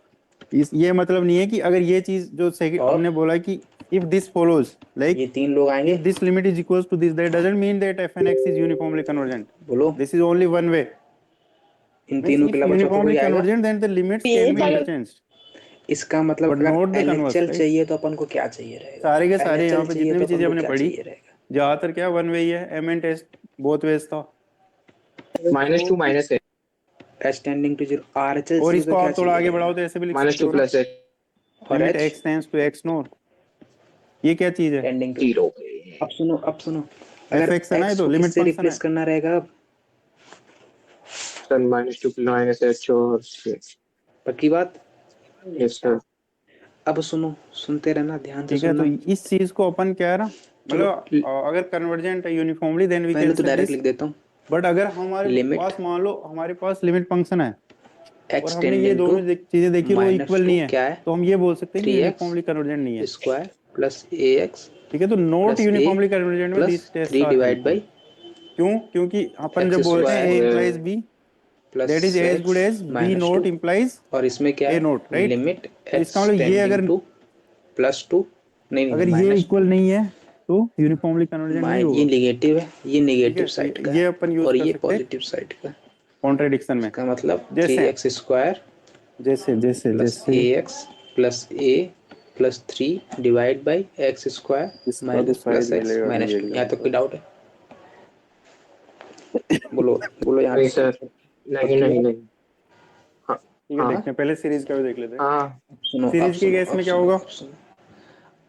ये मतलब नहीं है कि अगर ये चीज जो और हमने बोला कि इफ दिस फॉलोज लाइक ये तीन लोग if आएंगे। this limit is equals to this, that doesn't mean that f and x is uniformly convergent. बोलो। This is only one way. In Means तीनों के if अलावा चौथा कोई uniformly आएगा? convergent, then the limits can be interchanged, इसका मतलब but अगर not the converse, LHL right? चाहिए तो अपन को क्या चाहिए रहेगा? सारे के सारे एलएचएल यहाँ पे चाहिए जितने तो भी अपन चीजें को हमने क्या पढ़ी, चाहिए रहेगा? ज्यादातर क्या वन वे ही है, M and test both ways था। -2 माइनस है। H tending to zero. RHL और चाहिए तो इसको क्या आप थोड़ा चाहिए आगे बढ़ाओ रहेगा? तो ऐसे भी लिख सकते -2 हो ना, प्लस है। और limit h x tends to x naught. ये क्या चीज है? Tending to. 0। अब सुनो अब सुनो। एफ अगर एक्स है ना, ये एक्स तो को लिमिट किससे फंक्शन रिप्लेस है। करना रहेगा अब? सर -2 माइनस एच और पक्की बात? Yes sir. अब सुनो, सुनते रहना, ध्यान से ठीक है, तो सुनना। इस चीज को अपन क्या है ना, चलो मतलब अगर कन्वर्जेंट है यूनिफॉर्मली देन वी पहले कैन तो से डायरेक्ट दिस। लिख देता हूँ। बट अगर हमारे लिमिट पास मान लो हमारे पास लिमिट फंक्शन है और एक्स हमने ये टेंडिंग टू दोनों चीजें देखी और वो माइनस इक्वल टू नहीं है, क्या है? तो हम ये बोल सकते हैं कि 3x यूनिफॉर्मली कन्वर्जेंट नहीं है। स्क्वायर प्लस ए एक्स ठीक है, तो not plus a uniformly convergent में plus this test 3 are divide helpful. By क्यों? क्योंकि अपन एक्स जब बोलते हैं square a implies b, plus that is as good x as b minus not two. Implies और इसमें क्या ए है? Not, right? लिमिट तो इसका एक्स मतलब ये टेंडिंग अगर टू प्लस टू, नहीं नहीं अगर ये माइनस इक्वल नहीं है तो यूनिफॉर्मली कन्वर्जेंट नहीं ये होगा। नेगेटिव है, ये ठीक नेगेटिव है, तो साइड का ये है अपन यूज और कर ये सकते हैं पॉजिटिव साइड का। कॉन्ट्रेडिक्शन में। इसका मतलब जैसे 3x स्क्वायर जैसे जैसे प्लस ए जैसे x plus a plus 3 divide by x square इसका तो माइनस साइज प्लस एक्स मिलेगा नहीं माइनस टू। यहाँ मिलेगा तक कोई तो डाउट है? बोलो बोलो यहाँ नहीं तक। सर। नहीं पक्की नहीं बात? नहीं। हाँ। ठीक है, हाँ। देखते हैं पहले सीरीज का भी देख लेते हैं। हाँ। सुनो अब सीरीज के सुनो केस अब में क्या सुनो होगा? अब सुनो।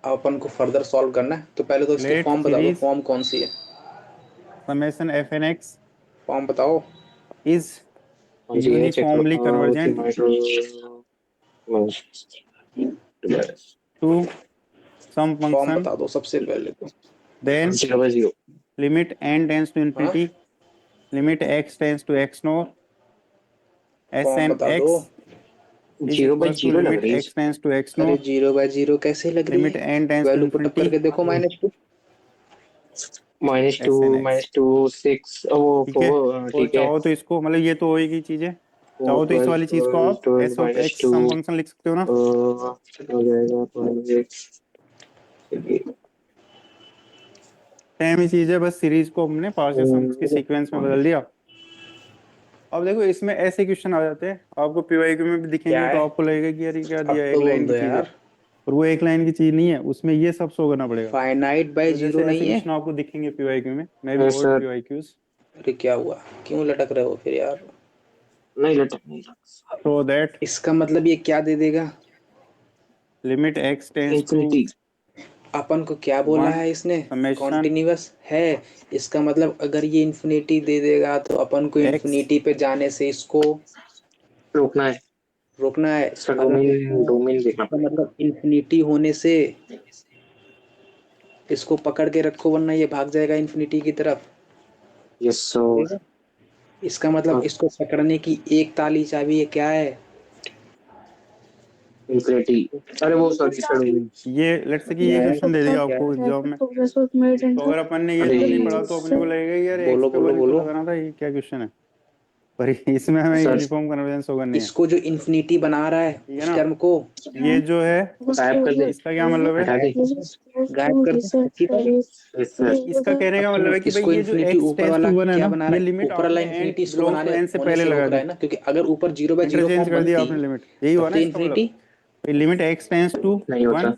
अब अपन को फर्दर सॉल्व करना है तो पहले तो इसकी लेट फॉर्म बता दो। सीरीज फॉर्म कौन सी है? Summation f n x form बताओ। इज कौन सी है? चेक यूनिफॉर्मली करो। Convergent to sum form function बता दो सबसे पहले तो। Then 0/0। Limit n tends to infinity, limit x tends to x naught, s form n बता दो। एक्स इज 0/0 इक्वल टू लग लिमिट रही है। x टेंस टू x अरे नॉट, 0/0 कैसे लग रही लिमिट है? n tends to value put up infinity, करके देखो -2। -2 एस एन एक्स। -2 6 वो ठीक है, 4 और ठीक है। चाहो तो इसको मतलब ये तो होएगी चीजें, 4 चाहो तो इस 12 वाली चीज को 12 आप 12 s of x -2 sum function लिख सकते हो ना। हो जाएगा 12x। चलिए। सेम ही चीज है, बस सीरीज को हमने पार्शियल सम्स की सीक्वेंस में बदल दिया। अब देखो इसमें ऐसे क्वेश्चन आ जाते हैं, आपको पीवाईक्यू में भी क्या दिखेंगे तो है? आपको लगेगा कि यार ये क्या अब दिया है, तो एक बोल लाइन दो की चीज है, यार। और वो एक लाइन की चीज नहीं है, उसमें ये सब शो करना पड़ेगा। फाइनाइट बाय तो जैसे जीरो ऐसे नहीं है? क्वेश्चन आपको दिखेंगे पीवाईक्यू में, मे बी यस और सर। पीवाईक्यूज। अरे क्या हुआ, क्यों लटक रहे हो फिर यार? नहीं लटक नहीं सो दैट इसका मतलब ये क्या दे देगा? Limit x tends to infinity. अपन को क्या बोला 1 है इसने? समेशन कॉन्टिन्यूअस है। इसका मतलब अगर ये इन्फिनिटी दे देगा तो अपन को एक्स इन्फिनिटी पे जाने से इसको रोकना है, रोकना है। इसका अगर डोमेन डोमेन देखना इसका पड़ेगा। मतलब इन्फिनिटी होने से इसको पकड़ के रखो, वरना ये भाग जाएगा इन्फिनिटी की तरफ। Yes sir. ठीक है? इसका मतलब इसको पकड़ने की एक ताली चाबी ये क्या है? इंफिनिटी। अरे वो सॉरी सर। ये लेट्स से कि क्या ये है? क्वेश्चन दे दिया क्या आपको है? एग्जाम में, तो अगर अपन ने ये अरे सब नहीं पढ़ा तो अपने को लगेगा कि यार एक्स बोलो पे बोलो 1 क्यों बोलो। लगाना था, ये क्या क्वेश्चन है। पर इसमें हमें सर यूनिफॉर्म कन्वर्जेंस होगा नहीं है, इसको जो इन्फिनिटी बना रहा है ठीक है उस ना। टर्म को ये जो है गायब कर दे, इसका क्या मतलब है, हटा दे। गायब कर दो, अच्छी बात है। Yes sir. इसका कहने अब का मतलब सुनो, है कि भाई इसको ये जो इन्फिनिटी एक्स ऊपर टेंस वाला टू 1 है क्या ना, बना ये रहा है? लिमिट ऊपर वाला आपने एंड इन्फिनिटी इसको बिलोंग्स टू बनाने एन से होने पहले से लगा रोक रहा दी, है ना, क्योंकि अगर ऊपर 0/0 इंटरचेंज फॉर्म कर दिया बनती आपने लिमिट, यही हुआ तब ना तो इसका इन्फिनिटी मतलब, लिमिट एक्स टेंस टू नहीं 1, होता।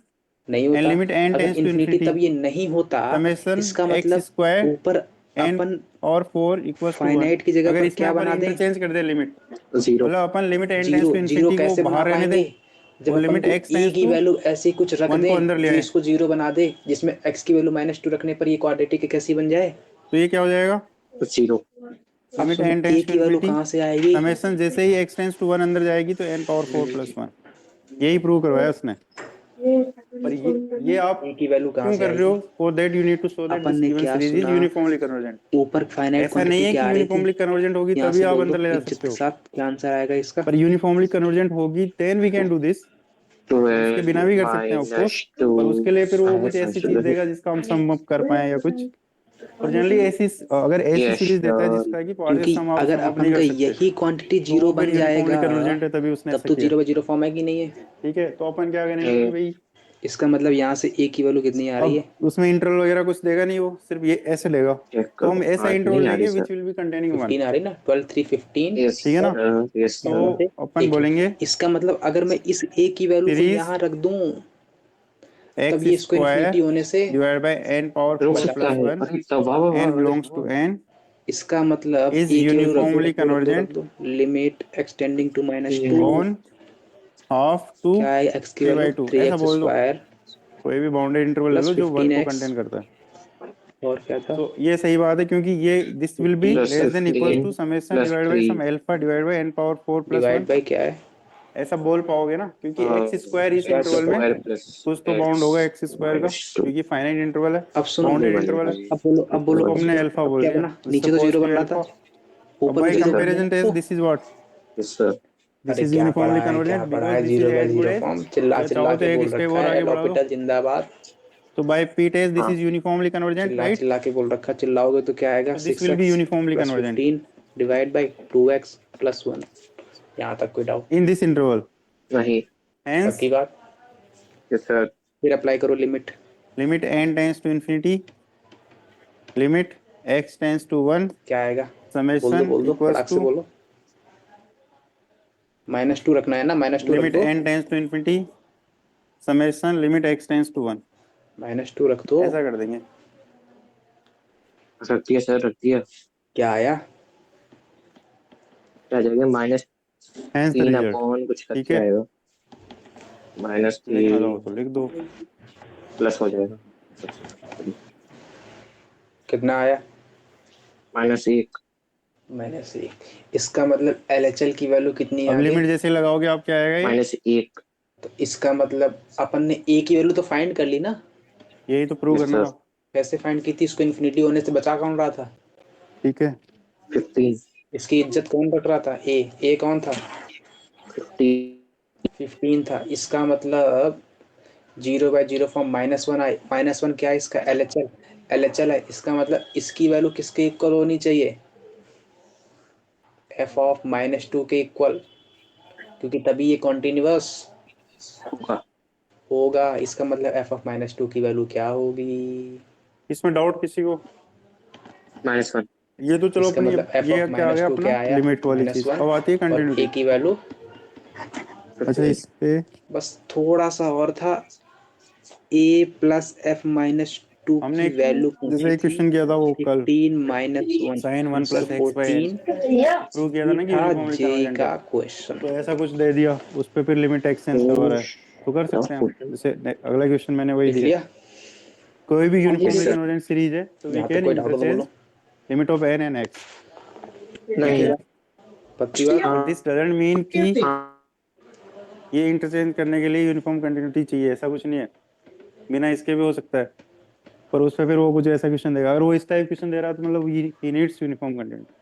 नहीं एंड होता। लिमिट एन अगर टेंस टू इन्फिनिटी इन्फिनिटी तब ये नहीं होता, समेशन इसका एक्स मतलब स्क्वायर ऊपर एन अपन और 4 इक्वल्स टू 1। फाइनाइट की जगह अगर पर इसमें क्या अपन बना दें? इंटरचेंज कर दे लिमिट, जीरो। मतलब अपन limit n tends zero. To zero infinity को कैसे बना बाहर रहने पाएंगे? दें जब और अपन लिमिट को एक्स e टेंस की टू वैल्यू ऐसी कुछ रख 1 को दें अंदर ले जो आए, इसको 0 बना दे, जिसमें x की वैल्यू -2 रखने पर ये क्वाड्रेटिक कैसी बन जाए। तो ये क्या हो जाएगा, जीरो। अब लिमिट सुनो, एन a टेंस टू की वैल्यू इन्फिनिटी कहाँ से आएगी? समेशन जैसे ही एक्स टेंस टू 1 अंदर जाएगी तो एन पावर 4 प्लस 1, यही प्रूव करवाया उसने। पर ये आप a की वैल्यू कहाँ क्यों से कर रहे आएगी? हो, for that you need to show that अपन दिस ने गिवन क्या सीरीज इज सुना? Uniformly convergent. ऊपर फाइनाइट ऐसा नहीं क्वांटिटी है क्या कि आ रही थी? यूनिफॉर्मली कन्वर्जेंट होगी यहाँ तभी से आप बोल दो अंदर ले जा इज्जत सकते के हो, साथ, क्या आंसर आएगा इसका? पर यूनिफॉर्मली कन्वर्जेंट होगी then we can do this, और उसके 12 बिना भी कर सकते हैं ऑफ कोर्स, -2 पर उसके लिए फिर वो कुछ ऐसी चीज -2। देगा जिसका हम सम अप कर पाए या कुछ। और जनरली ऐसी अगर ऐसी यस सीरीज देता है सर। जिसका कि पार्शियल क्योंकि सम आप अगर सम अप अपन नहीं का कर सकते, यही क्वांटिटी तो जीरो वो फिर बन यूनिफॉर्मली जाएगा, कन्वर्जेंट है, तभी उसने तब ऐसा तो किया। 0/0 फॉर्म है कि नहीं है? ठीक है, तो अपन क्या करेंगे कि भाई इसका मतलब यहाँ से a की वैल्यू कितनी आ रही अब है? उसमें इंटरवल वगैरह कुछ देगा नहीं, वो सिर्फ ये ऐसे लेगा, चेक तो हम करो। ऐसा हाँ इंटरवल नहीं आ रही लेंगे sir. Which will be containing 1, 15 आ रही ना, 12 3 15। यस ठीक है ना। सर। यस तो यहाँ सर। से अपन देखिए, बोलेंगे इसका मतलब अगर मैं इस a की वैल्यू को सीरीज यहाँ रख दूं तब एक्स ये इसको स्क्वायर इन्फिनिटी होने से डिवाइड बाय एन पावर रुक 4 सकता बचा। प्लस है। 1, अरे तब वाह वाह वाह, एन अरे बिलोंग्स टू वाह। एन इसका मतलब इज a की वैल्यू रख दो, यूनिफॉर्मली रख दो, रख दो, रख कन्वर्जेंट दो। Limit extending to -2। On half to क्या है x की वैल्यू? 3/2, ऐसा 3x बोल दो, स्क्वायर कोई भी बाउंडेड इंटरवल ले प्लस लो जो 1 को 15x। कंटेन करता है। और क्या था? तो ये सही बात है, क्योंकि ये this will be 15 plus less than equals 15 to summation plus divide by 3। Sum alpha divide by n power 4 plus 1, divide by क्या है? ऐसा बोल पाओगे ना, क्योंकि एक्स स्क्वायर इस क्या इंटरवल में था? स्क्वायर प्लस कुछ तो बाउंड एक्स होगा एक्स स्क्वायर का, -2। क्योंकि फाइनाइट इंटरवल है, अब सुनो, नहीं बाउंडेड इंटरवल है, बनेगा ये। अब बोलो, अब बोलो, उसको अब हमने बोलो। अल्फा अब बोल क्या दिया, बना? नीचे तो सपोज 0 टू बन रहा था, अल्फा। अब ऊपर भी बाय 0 बन कंपैरिजन टेस्ट जाएगा। This is what, yes sir. This अरे इज क्या पढ़ा यूनिफॉर्मली है, क्या कन्वर्जेंट पढ़ा बिकॉज है? This is as good 0/0 as, form चिल्ला या चिल्ला चाहो तो के एक बोल स्टेप रखा और है। आगे बढ़ा दो, एलोपिटल जिंदाबाद। तो बाय पी टेस्ट दिस हाँ इज यूनिफॉर्मली कन्वर्जेंट, चिल्ला राइट। चिल्ला के बोल रखा, चिल्लाओगे तो क्या आएगा? तो this will be 6x uniformly plus convergent 15 divide by 2x plus 1। यहाँ तक कोई डाउट? इन दिस इंटरवल, नहीं। हेंस पक्की बात? Yes sir. फिर अप्लाई करो limit. Limit n tends to infinity, limit x tends to 1, क्या आएगा? समेशन बोल दो इक्वल्स फटाक से टू बोलो। -2 रखना है ना, -2 रख लिमिट दो। n tends to infinity summation limit x tends to 1, -2 रख दो। ऐसा कर देंगे। रख दिया सर, रख दिया। क्या आया? क्या जाएगा? हेंस द -3 रिजल्ट, अपॉन कुछ ठीक करके है, आएगा। लिखना -3 चाहो तो लिख दो। प्लस हो जाएगा। कितना आया? -1। -1। इसका मतलब LHL की वैल्यू कितनी अब आ गई? लिमिट जैसे लगाओगे आप क्या आएगा, ये -1। तो इसका मतलब अपन ने a की वैल्यू तो फाइंड कर ली ना। यही तो प्रूव यस करना सर। था। कैसे फाइंड की थी? इसको इन्फिनिटी होने से बचा कौन रहा था? ठीक है 15 इसकी इज्जत कौन रख रहा था? ए कौन था? 15 15 था। इसका मतलब 0/0 फॉर्म -1 आई। -1 क्या है इसका? LHL है। इसका मतलब इसकी वैल्यू किसके इक्वल होनी चाहिए? f ऑफ -2 के इक्वल, क्योंकि तभी ये कॉन्टिन्यूअस होगा। होगा। इसका मतलब f ऑफ -2 की वैल्यू क्या होगी? इसमें डाउट किसी को? -1 ये तो चलो इसका अपनी मतलब f ये ऑफ क्या आ गया -2 अपना क्या आया? लिमिट वाली चीज। -1 अब आती है और a कंटिन्यूटी। की वैल्यू। अच्छा 15 इस पे बस थोड़ा सा और था। a प्लस f -2 हमने की वैल्यू जैसे पूछी एक थी। क्वेश्चन किया था वो कल 15 - 1 sin 1 + x / n 14 प्रूव किया था ये ना कि था यूनिफॉर्मली जे कन्वर्जेंट है। का क्वेश्चन। तो ऐसा कुछ दे दिया उस पे फिर लिमिट एक्स चेंज करवा रहा है तो कर सकते हैं हम। जैसे अगला क्वेश्चन मैंने वही लिख दिया, लिया? कोई भी यूनिफॉर्मली सर। कन्वर्जेंट सीरीज है तो वी यहाँ तक कैन कोई डाउट हो तो इंटरचेंज बोलो। Limit of n and x। ठीक नहीं है, पक्की बात? बट दिस डजंट मीन कि हाँ ये इंटरचेंज करने के लिए यूनिफॉर्म कंटिन्यूटी चाहिए, ऐसा कुछ नहीं है। बिना इसके भी हो सकता है, पर उस पर फिर वो कुछ ऐसा क्वेश्चन देगा। अगर वो इस टाइप क्वेश्चन दे रहा है तो मतलब ही नीड्स यूनिफॉर्म कंटिन्यूटी।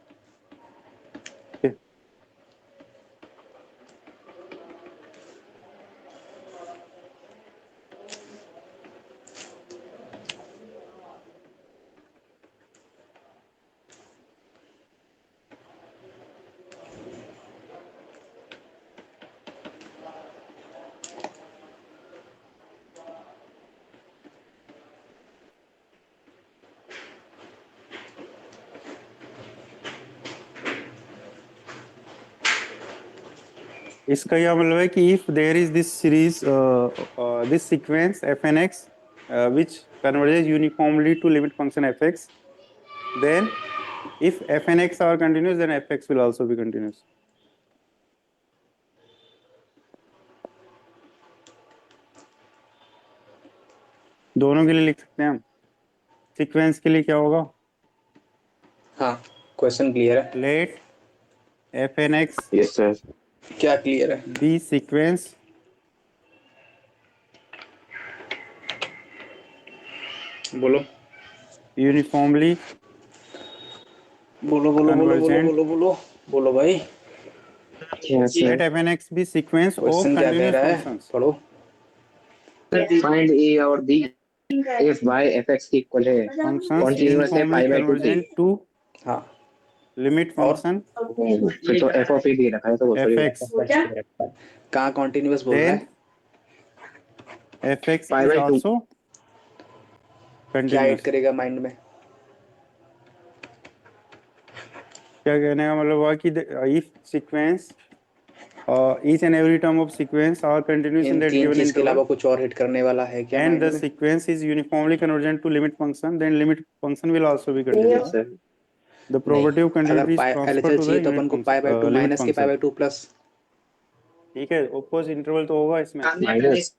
इसका यह मतलब है कि if there is this series this sequence f(n)x which converges uniformly to limit function f(x), then if f(n)x are continuous then f(x) will also be continuous। दोनों के लिए लिख सकते हैं हम। सीक्वेंस के लिए क्या होगा? हाँ, क्वेश्चन क्लियर है। लेट f(n)x यस सर क्या क्लियर है? be sequence बोलो uniformly बोलो बोलो बोलो बोलो convergent। बोलो बोलो बोलो भाई। Yes Let sir f(n)x be sequence of question क्या कह continuous रहा है? functions पढ़ो। फाइंड ए और b if y fx equal है functions कॉन्टिन्यूअस है uniformly π/2 की। convergent to हाँ, limit और function फिर तो f ऑफ ए दे रखा है तो वो सॉरी f(x), कहाँ कॉन्टिन्यूअस बोल रहा then है? f(x) is π/2 also क्या हिट continuous। करेगा माइंड में? क्या कहने का मतलब हुआ कि if sequence each and every term of sequence are continuous in in that तीन given चीज के अलावा interval कुछ और हिट करने वाला है क्या and माइंड the में? sequence is uniformly convergent to limit function, then limit function will also be yes continuous। Sir The probability of नहीं, अगर continuity is transferred LHL to the चाहिए तो unit अपन को function π/2 limit माइनस के function। π/2 plus. ठीक है, oppose interval तो होगा इसमें। Minus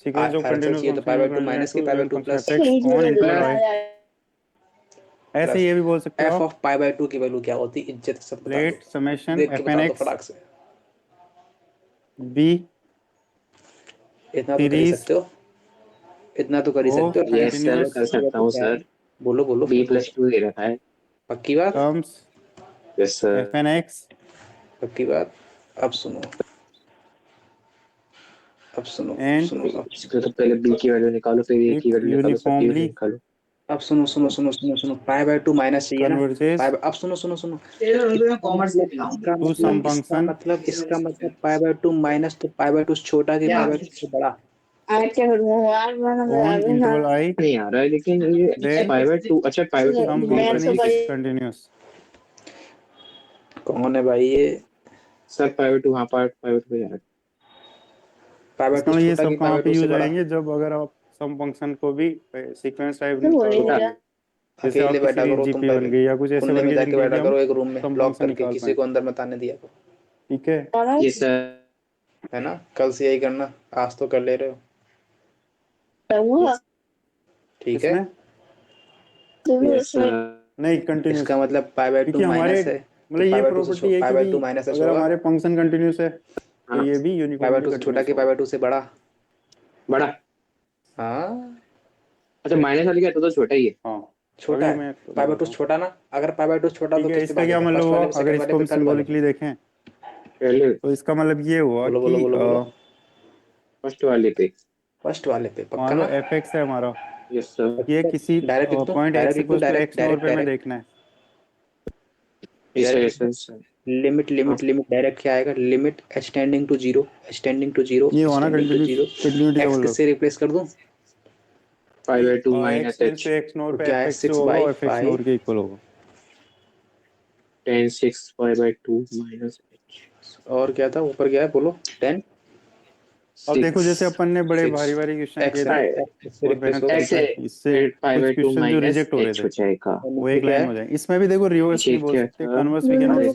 sequence of LHL continuous चाहिए तो फंक्शन π/2 माइनस के to limit π/2 function plus f(x) on interval i। ऐसे प्लस ये भी बोल सकते हो f आप, ऑफ π/2 की वैल्यू क्या होती? इज्जत सब बता दो, लेट समेशन देख के बता दो f(n)x फटाक से। b इतना तो कर ही सीरीज सकते हो, इतना तो कर ही ऑफ सकते हो। यस सर कंटिन्यूअस कर सकता हूँ सर बोलो बोलो b + 2 दे रखा है। पक्की बात? टर्म्स यस सर f(n)x पक्की बात। अब सुनो, अब सुनो, अब and सुनो, अब इसको तो पहले b की वैल्यू निकालो फिर a की it वैल्यू निकालो फिर b की वैल्यू uniformly निकालो। अब सुनो सुनो सुनो सुनो सुनो π/2 माइनस चाहिए ना? converges अब सुनो सुनो सुनो, to some इसका function मतलब π/2 माइनस तो π/2 से छोटा कि π/2 से बड़ा? on interval i, नहीं आ रहा है लेकिन ये then π/2 अच्छा π/2 some function is continuous। कौन है भाई ये? सर π/2 हाँ π/2 पे जा रहा है। इसका π/2 मतलब से ये छोटा सब कि कहाँ पे π/2 से यूज बड़ा? आएंगे? जब अगर आप सम फंक्शन को भी सीक्वेंस टाइप छोटा जैसे अकेले आपकी बैठा सीरीज करो तुम, जीपी बन पहले गई या कुछ ऐसे कोने बन में गए जाके जिनके बैठा लिए हम करो एक रूम में सम लॉक फंक्शन करके, निकाल किसी पाए। को अंदर मत आने दिया करो, ठीक है, ये सर है ना? कल से यही करना, आज तो कर ले रहे हो, ठीक है? इसमें यस सर नहीं कंटिन्यूस, इसका मतलब π/2 क्योंकि हमारे माइनस है मतलब तो ये π/2 से प्रॉपर्टी है कि π/2 भाई माइनस से अगर होगा, हमारे फंक्शन कंटिन्यूस है तो हाँ ये भी यूनिफॉर्मली π/2 से छोटा कंटिन्यूस कि होगा। π/2 से बड़ा? बड़ा हाँ, अच्छा माइनस वाले क्या तो छोटा ही है। हाँ छोटा अभी है मैं पाई बाय 2 छोटा ना, अगर पाई बाय 2 छोटा ठीक तो है, किस पे इसका क्या भागेगा, मतलब फर्स्ट हुआ वाले पे, अगर सेकंड वाले इसको पे, हम थर्ड वाले पे? सिंबॉलिकली देखें पहले तो इसका मतलब ये हुआ बोलो कि बोलो बोलो बोलो। फर्स्ट वाले पे। फर्स्ट वाले पे पक्का मान लो ना? एफ एक्स है हमारा, यस सर। ये किसी डायरेक्ट लिख दो, पॉइंट डायरेक्ट एक्स लिख दो, equals to direct x nor direct पे हमें डायरेक्ट देखना है। यस डायरेक्ट लिख सर दो। Yes sir. Limit limit limit direct क्या आएगा, limit h tending to zero, h tending to zero, ये एच हुआ ना टेंडिंग टू जीरो। कंटिन्यूटी का एक्स मतलब किससे रिप्लेस कर दूं? 5/2 x minus tends h. To x nor तो पे क्या एफ है, एक्स जो 6 होगा बाई वो एफ एक्स 5 नोर के इक्वल होगा। 10 6 5/2 माइनस एच। और क्या था ऊपर, क्या है बोलो? 10 अब देखो जैसे 6 अपन ने बड़े 6 भारी भारी क्वेश्चन एक्स किए थे है, एक्स से और रिप्लेस मेहनत होगा। करी ऐसे थी, इससे फिर कुछ 5/2 क्वेश्चन जो माइनस रिजेक्ट हो रहे एच थे हो जाएगा। और वो नीचे एक क्या लाइन है? हो जाए। इसमें भी देखो रिवर्स नीचे नहीं बोल क्या सकते, था? कन्वर्स वी कैन नॉट से।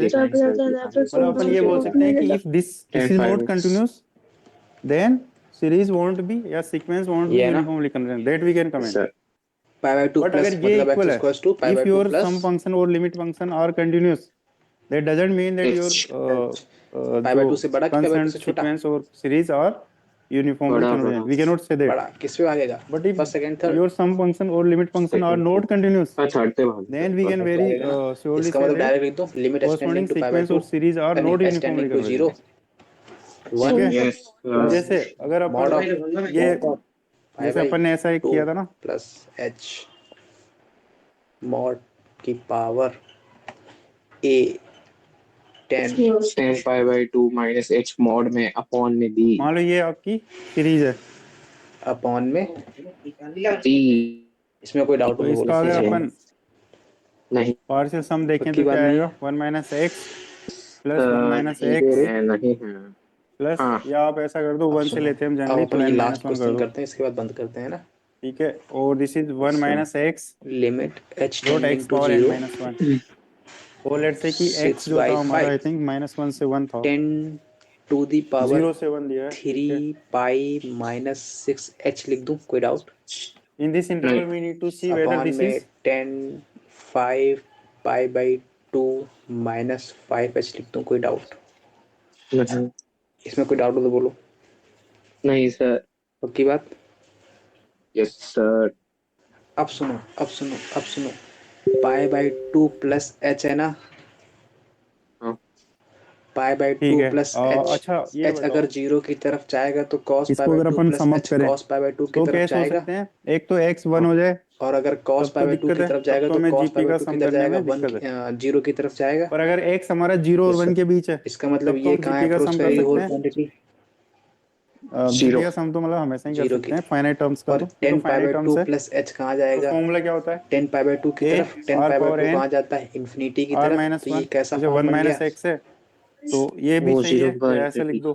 मतलब अपन ये बोल सकते हैं कि if this is not 10 continuous then series won't be या सीक्वेंस वोंट बी ये है ना uniformly convergent, that we can comment. Sir. Pi by 2 but plus अगर ये मतलब एक्स इक्वल है, square to pi if by 2 your plus some function और limit function are continuous that doesn't mean that your h pi by जो 2 से बड़ा कि पाई by 2 concern से छोटा? सीक्वेंस और सीरीज आर यूनिफॉर्मली बड़ा कन्वर्जेंट, बड़ा we can not say that. बड़ा किस पे भागेगा? But if first second third? your sum function or limit function are second not continuous, third पे भाग then we can थर्ड पे very भागेगा ना? surely इसका say मतलब that डायरेक्ट लिख दो, limit h tending corresponding to pi by sequence 2, और series are नहीं not h tending uniformly to zero convergent। 1 ठीक है, यस अब जैसे अगर मॉड अपन ऑफ ये पाई जैसे बाय अपन ने ऐसा एक 2 किया था ना, प्लस एच मॉड की पावर ए 10 10 माइनस एच मॉड में अपॉन में बी मान लो ये आपकी सीरीज है, अपॉन में बी। इसमें कोई डाउट हो तो तो बोलो इसका अगर पूछो। अपन नहीं पार्शियल सम देखें पक्की तो बात क्या नहीं आएगा, है? One minus x plus one minus नहीं एक्स है नहीं है। प्लस, हाँ या आप ऐसा कर दो अब वन से सुनो, लेते हैं हम अब जनरली तो अपन ये एन लास्ट माइनस वन कर क्वेश्चन दो। करते हैं, इसके बाद बंद करते हैं ना। ठीक है, और this is one minus x limit h dot tending x to power n zero minus one. और लेट्स से कि x 6 जो था बाई हमारा 5 आई थिंक माइनस वन से वन था, 10 टू दी पावर 0 से 1 दिया है, ठीक है। 3 पाई माइनस 6 एच लिख दूं, कोई डाउट? इन दिस नहीं interval we need to see whether upon this में is 10 5 pi by 2 minus 5 h लिख दूं, कोई डाउट? नहीं इसमें कोई डाउट हो तो बोलो। नहीं सर। पक्की बात? Yes sir. अब सुनो अब सुनो अब सुनो, पाई बाई 2 प्लस एच है ना, हाँ पाई बाई ठीक 2 है। Plus H. अच्छा ये एच अगर बताओ, जीरो की तरफ जाएगा तो कॉस पाई इसको बाई अगर 2 अपन प्लस सम अप एच करें कॉस पाई बाई 2 की तो तरफ कैसे हो जाएगा, सकते हैं, एक तो x 1 हो जाए और अगर कॉस तब पाई तो बाई 2 दिक्कत की है, तरफ तब जाएगा तो तो हमें कॉस पाई जीपी बाई का 2 की सम तरफ करने जाएगा, में वन दिक्कत है। जीरो की तरफ जाएगा। पर अगर x हमारा 0 और यस 1 सर। के बीच है इसका मतलब तब तो ये हम कहाँ जीपी का अप्रोच सम कर करेगी सकते होल हैं। क्वांटिटी? GP zero. का सम तो मतलब हमेशा ही कर जीरो की सकते हैं तरफ। फाइनाइट टर्म्स का, और तो ये तो 10 पाई बाई फाइनाइट 2 टर्म्स है। प्लस एच कहाँ तो जाएगा? फॉर्मूला क्या होता है, 10 पाई बाई 2 की a तरफ, 10 r pi by power 2 n कहाँ जाता है? इन्फिनिटी की r तरफ। माइनस तो वन, ये कैसा जैसे वन फॉर्म बन माइनस गया? एक्स है तो ये भी वो सही जीरो है, बाई या ऐसे लिख इन्फिनिटी। दो,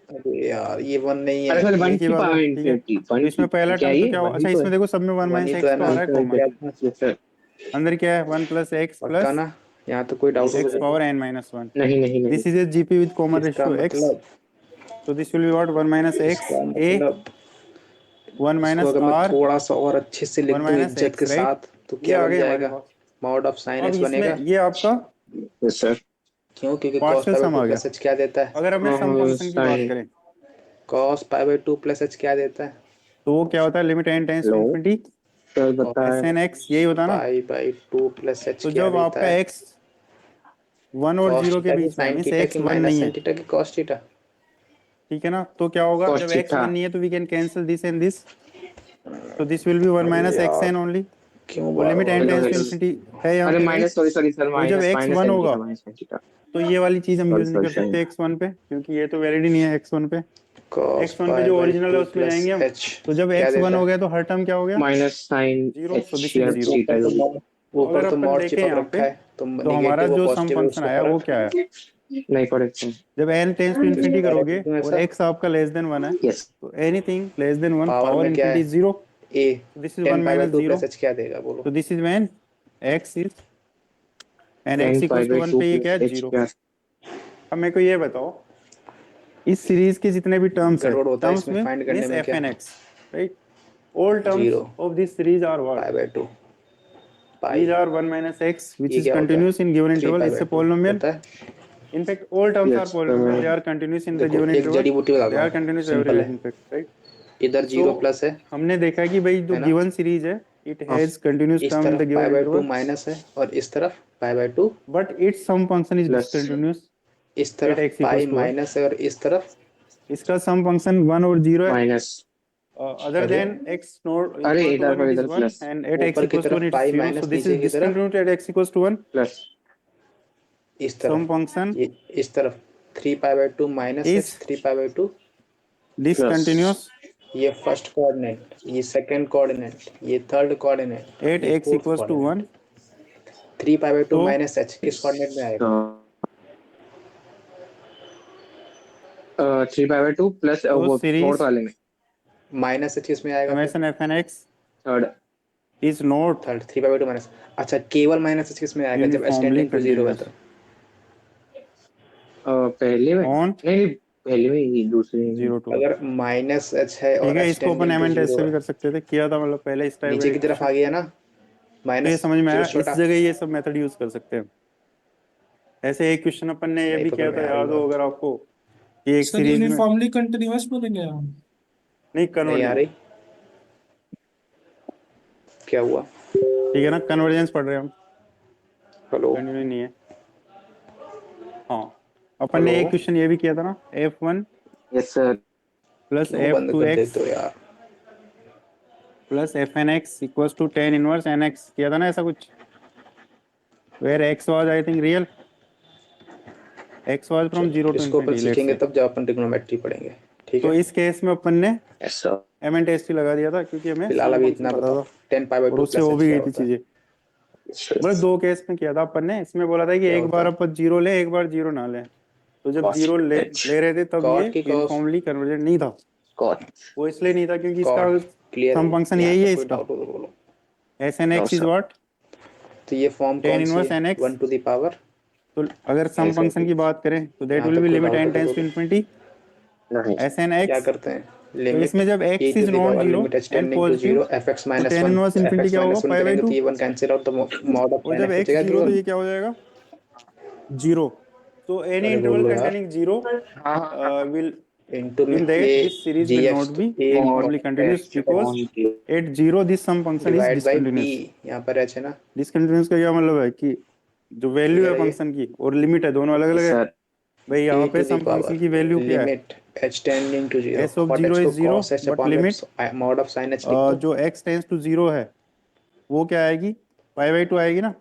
अरे यार ये वन नहीं अरे है। सर वन एक ही की बात है, पावर ठीक है। इन्फिनिटी तो इसमें पहला क्या टर्म तो ये क्या होगा, वन ही अच्छा तो इसमें है। देखो सब में वन वन माइनस ही तो एक्स है तो ना। आ रहा है कॉमन, सर अंदर क्या है वन प्लस एक्स पक्का प्लस ना? यहाँ तो कोई डाउट हो तो एक्स बोलो। Power n minus one. नहीं नहीं नहीं। This is a GP with common इसका रेशियो एक्स, मतलब तो this will be what one minus x इसका ए मतलब वन इसको माइनस अगर मैं आर थोड़ा सा और अच्छे से लिख वन दूं माइनस इज्जत के एक्स, राइट। साथ तो ये क्या आ बन गई हमारे जाएगा? पास। मॉड ऑफ साइन अब एक्स इसमें बनेगा। ये आपका यस सर। क्यों? क्योंकि cos partial pi by some 2 आ गया। प्लस एच क्या देता है? अगर हमें सम फंक्शन की बात साइन। करें cos pi by 2 plus h क्या देता है? तो वो क्या होता है, limit n tends to hello infinity sir cos s बताए। एन एक्स, यही होता है ना। पाई बाई 2 प्लस एच तो क्या जब देता आपका है? एक्स 1 और कॉस 0 के थीटा की बीच में है, साइन मीन्स थीटा एक्स की 1 माइनस नहीं साइन है, थीटा की कॉस थीटा। ठीक है ना। तो क्या होगा कॉस जब एक्स थीटा। 1 नहीं है तो we can cancel this and this, तो दिस विल बी वन अरे माइनस एक्स यार एन ओनली। क्यों और बार लिमिट बार n hello tends to hello. Infinity है यहाँ अरे पे, राइट। माइनस सॉरी सर तो जब माइनस एक्स माइनस 1 साइन होगा थीटा माइनस साइन थीटा। तो ये वाली चीज हम सॉरी यूज नहीं सॉरी कर सॉरी। सकते एक्स 1 पे, क्योंकि ये तो वैलिड ही नहीं है एक्स 1 पे। कॉस एक्स 1 पे पाई जो बाई ओरिजिनल है 2 उसमें प्लस जाएंगे हम। एच तो जब क्या एक्स 1 देता हो है? गया तो हर टर्म क्या हो गया, minus sine 0, so h this is या 0। थीटा। अगर ऊपर तो अपन मॉड देखें चिपक यहाँ रखा पे है तो तो हमारा नेगेटिव और जो सम पॉजिटिव है फंक्शन उसको आया वो फर्क। क्या है, नहीं करेक्ट है। जब n टेंस टू तो इसको इन्फिनिटी डायरेक्ट करोगे लिख दूं और ऐसा। x आपका लेस देन 1 है, यस। तो anything less than 1 power power में क्या इन्फिनिटी है? Is 0, A so this is 10 1 pi by minus 2 0, plus h क्या देगा बोलो? so this is when x is and 10 x pi equals to by 1 2 पे ये क्या प्लस है, एच 0। क्या। अब मेरे को ये बताओ इस सीरीज के जितने भी टर्म्स है, गड़बड़ होता है टर्म्स इसमें में फाइंड करने मीन्स में एफ क्या? N x, right, all terms 0 of this series are what, pi by 2 these pi. are 1 minus x which ये is क्या होता है? continuous in given 3 interval, pi by इससे 2 polynomial, होता है। in fact all terms are yes polynomial, they are continuous in the देखो given एक interval, जड़ी बूटी बताता they are हूँ, continuous सिंपल everywhere है। in fact, right। इधर 0 प्लस है हमने देखा कि भाई जो है ना? गिवन सीरीज है इट हैज कंटिन्यूअस इस टर्म इन द तरफ given pi by 2 interval minus है और इस तरफ pi by 2, but it's sum function is Plus. Discontinuous इस एट तरफ x pi equals to 1। Minus है और इस तरफ इसका सम फंक्शन 1 और 0 है माइनस, other अरे than x not अरे equal to इधर 1 पर it is इधर 1 प्लस and at x ऊपर की equals to 1 तरफ it is pi 0 so minus, this नीचे is की तरफ discontinuity at x equals to 1 plus इस some तरफ function ये इस तरफ 3 पाई by 2 minus is H 3 pi by 2, discontinuous ये फर्स्ट कोऑर्डिनेट, ये सेकंड कोऑर्डिनेट, ये थर्ड कोऑर्डिनेट, at ये x fourth equals to 1 coordinate. 3 pi by 2 तो माइनस एच किस कोऑर्डिनेट में आएगा? तो 3/2 प्लस तो वो सीरीज फोर्थ वाले में माइनस एच किस में आएगा फिर? summation fnx third, is not third 3 pi by 2 minus, अच्छा केवल माइनस एच किस में आएगा जब एच uniformly टेंडिंग टू 0 है continuous तो? पहले में on नहीं, पहले में ही दूसरे में 0 to 1 अगर माइनस एच है ठीक और है एच इसको अपन टेंडिंग टू एम टेस्ट 0 से भी है, कर सकते थे किया था मतलब पहले इस टाइप नीचे की तरफ आ गया ना तो ये माइनस समझ में जो आया इस छोटा, जगह ये सब मेथड यूज कर सकते हैं ऐसे एक क्वेश्चन अपन ने ये नहीं भी पकड़ किया में था आ रही याद हो बात, अगर आपको कि एक सर सीरीज में यूनिफॉर्मली कंटिन्यूअस बोलेंगे हम। नहीं नहीं आ कन्वर्जेंस रही, क्या हुआ? ठीक है ना कन्वर्जेंस पढ़ रहे हैं हम हेलो कंटिन्यू नहीं है हाँ अपन हेलो, ने एक क्वेश्चन ये भी किया था ना f1 यस सर, प्लस क्यों बंद कर f2x देते हो यार? Plus fnx equals to tan inverse nx किया था ना ऐसा कुछ where x was I think real x was from 0 to इसको अपन infinity लेट्स सीखेंगे से तब जब अपन ट्रिग्नोमेट्री पढ़ेंगे, ठीक तो है? इस केस में अपन ने yes sir, M n test ही लगा दिया था क्योंकि हमें फिलहाल सम अभी फंक्शन इतना पता बताओ, था 10 पाई बाय और 2 उससे प्लस हो एच भी क्या गई थी होता है? चीजें मतलब दो केस में किया था अपन ने इसमें बोला था कि क्या एक होता बार है? अपन जीरो ले एक बार जीरो ना ले तो जब कॉस जीरो एच, ले रहे थे तब ये कॉट की कॉस, यूनिफॉर्मली कन्वर्जेंट नहीं था कॉस वो इसलिए नहीं था क्योंकि इसका कॉट क्लियर सम है, फंक्शन यहाँ यही पे है कोई इसका डाउट हो तो बोलो। S n no x is sir, what तो ये फॉर्म टेन कौन सी इनवर्स है? N x 1 to the power तो अगर सम ऐसे फंक्शन भी, की बात करें तो दैट यहाँ विल तक बी कोई लिमिट डाउट हो एन तो टेंस टू बोलो। इन्फिनिटी नहीं एस एन क्या एक्स करते हैं? तो लिमिट इसमें जब e x to is the not power zero limit h and tending to positive 0 f x तो minus tan one, inverse f infinity x क्या होगा माइनस वन पाई बाई करेंगे तो टू ये वन कैंसिल आउट, तो mod of और sign जब x x बचेगा जीरो तो केवल। ये क्या हो जाएगा जीरो तो एनी अरे इंटरवल बोलो यार, कंटेनिंग जीरो हाँ हाँ हाँ, will इनटू में in a that this series जी will एक्स not तो be a mod uniformly continuous h because on के, at zero this sum function is divide by b, discontinuous यहाँ पर एच है ना, discontinuous का क्या मतलब है कि जो वैल्यू क्लियर है है ये? फंक्शन की और लिमिट है दोनों अलग अलग यस है सर, भाई यहाँ e पे to the sum function power की वैल्यू क्या है limit h tending to 0 s of cot zero h is को zero cos h but upon limit में मॉड ऑफ साइन h लिख दो। जो x टेंस टू जीरो है वो क्या आएगी पाई बाई टू आएगी ना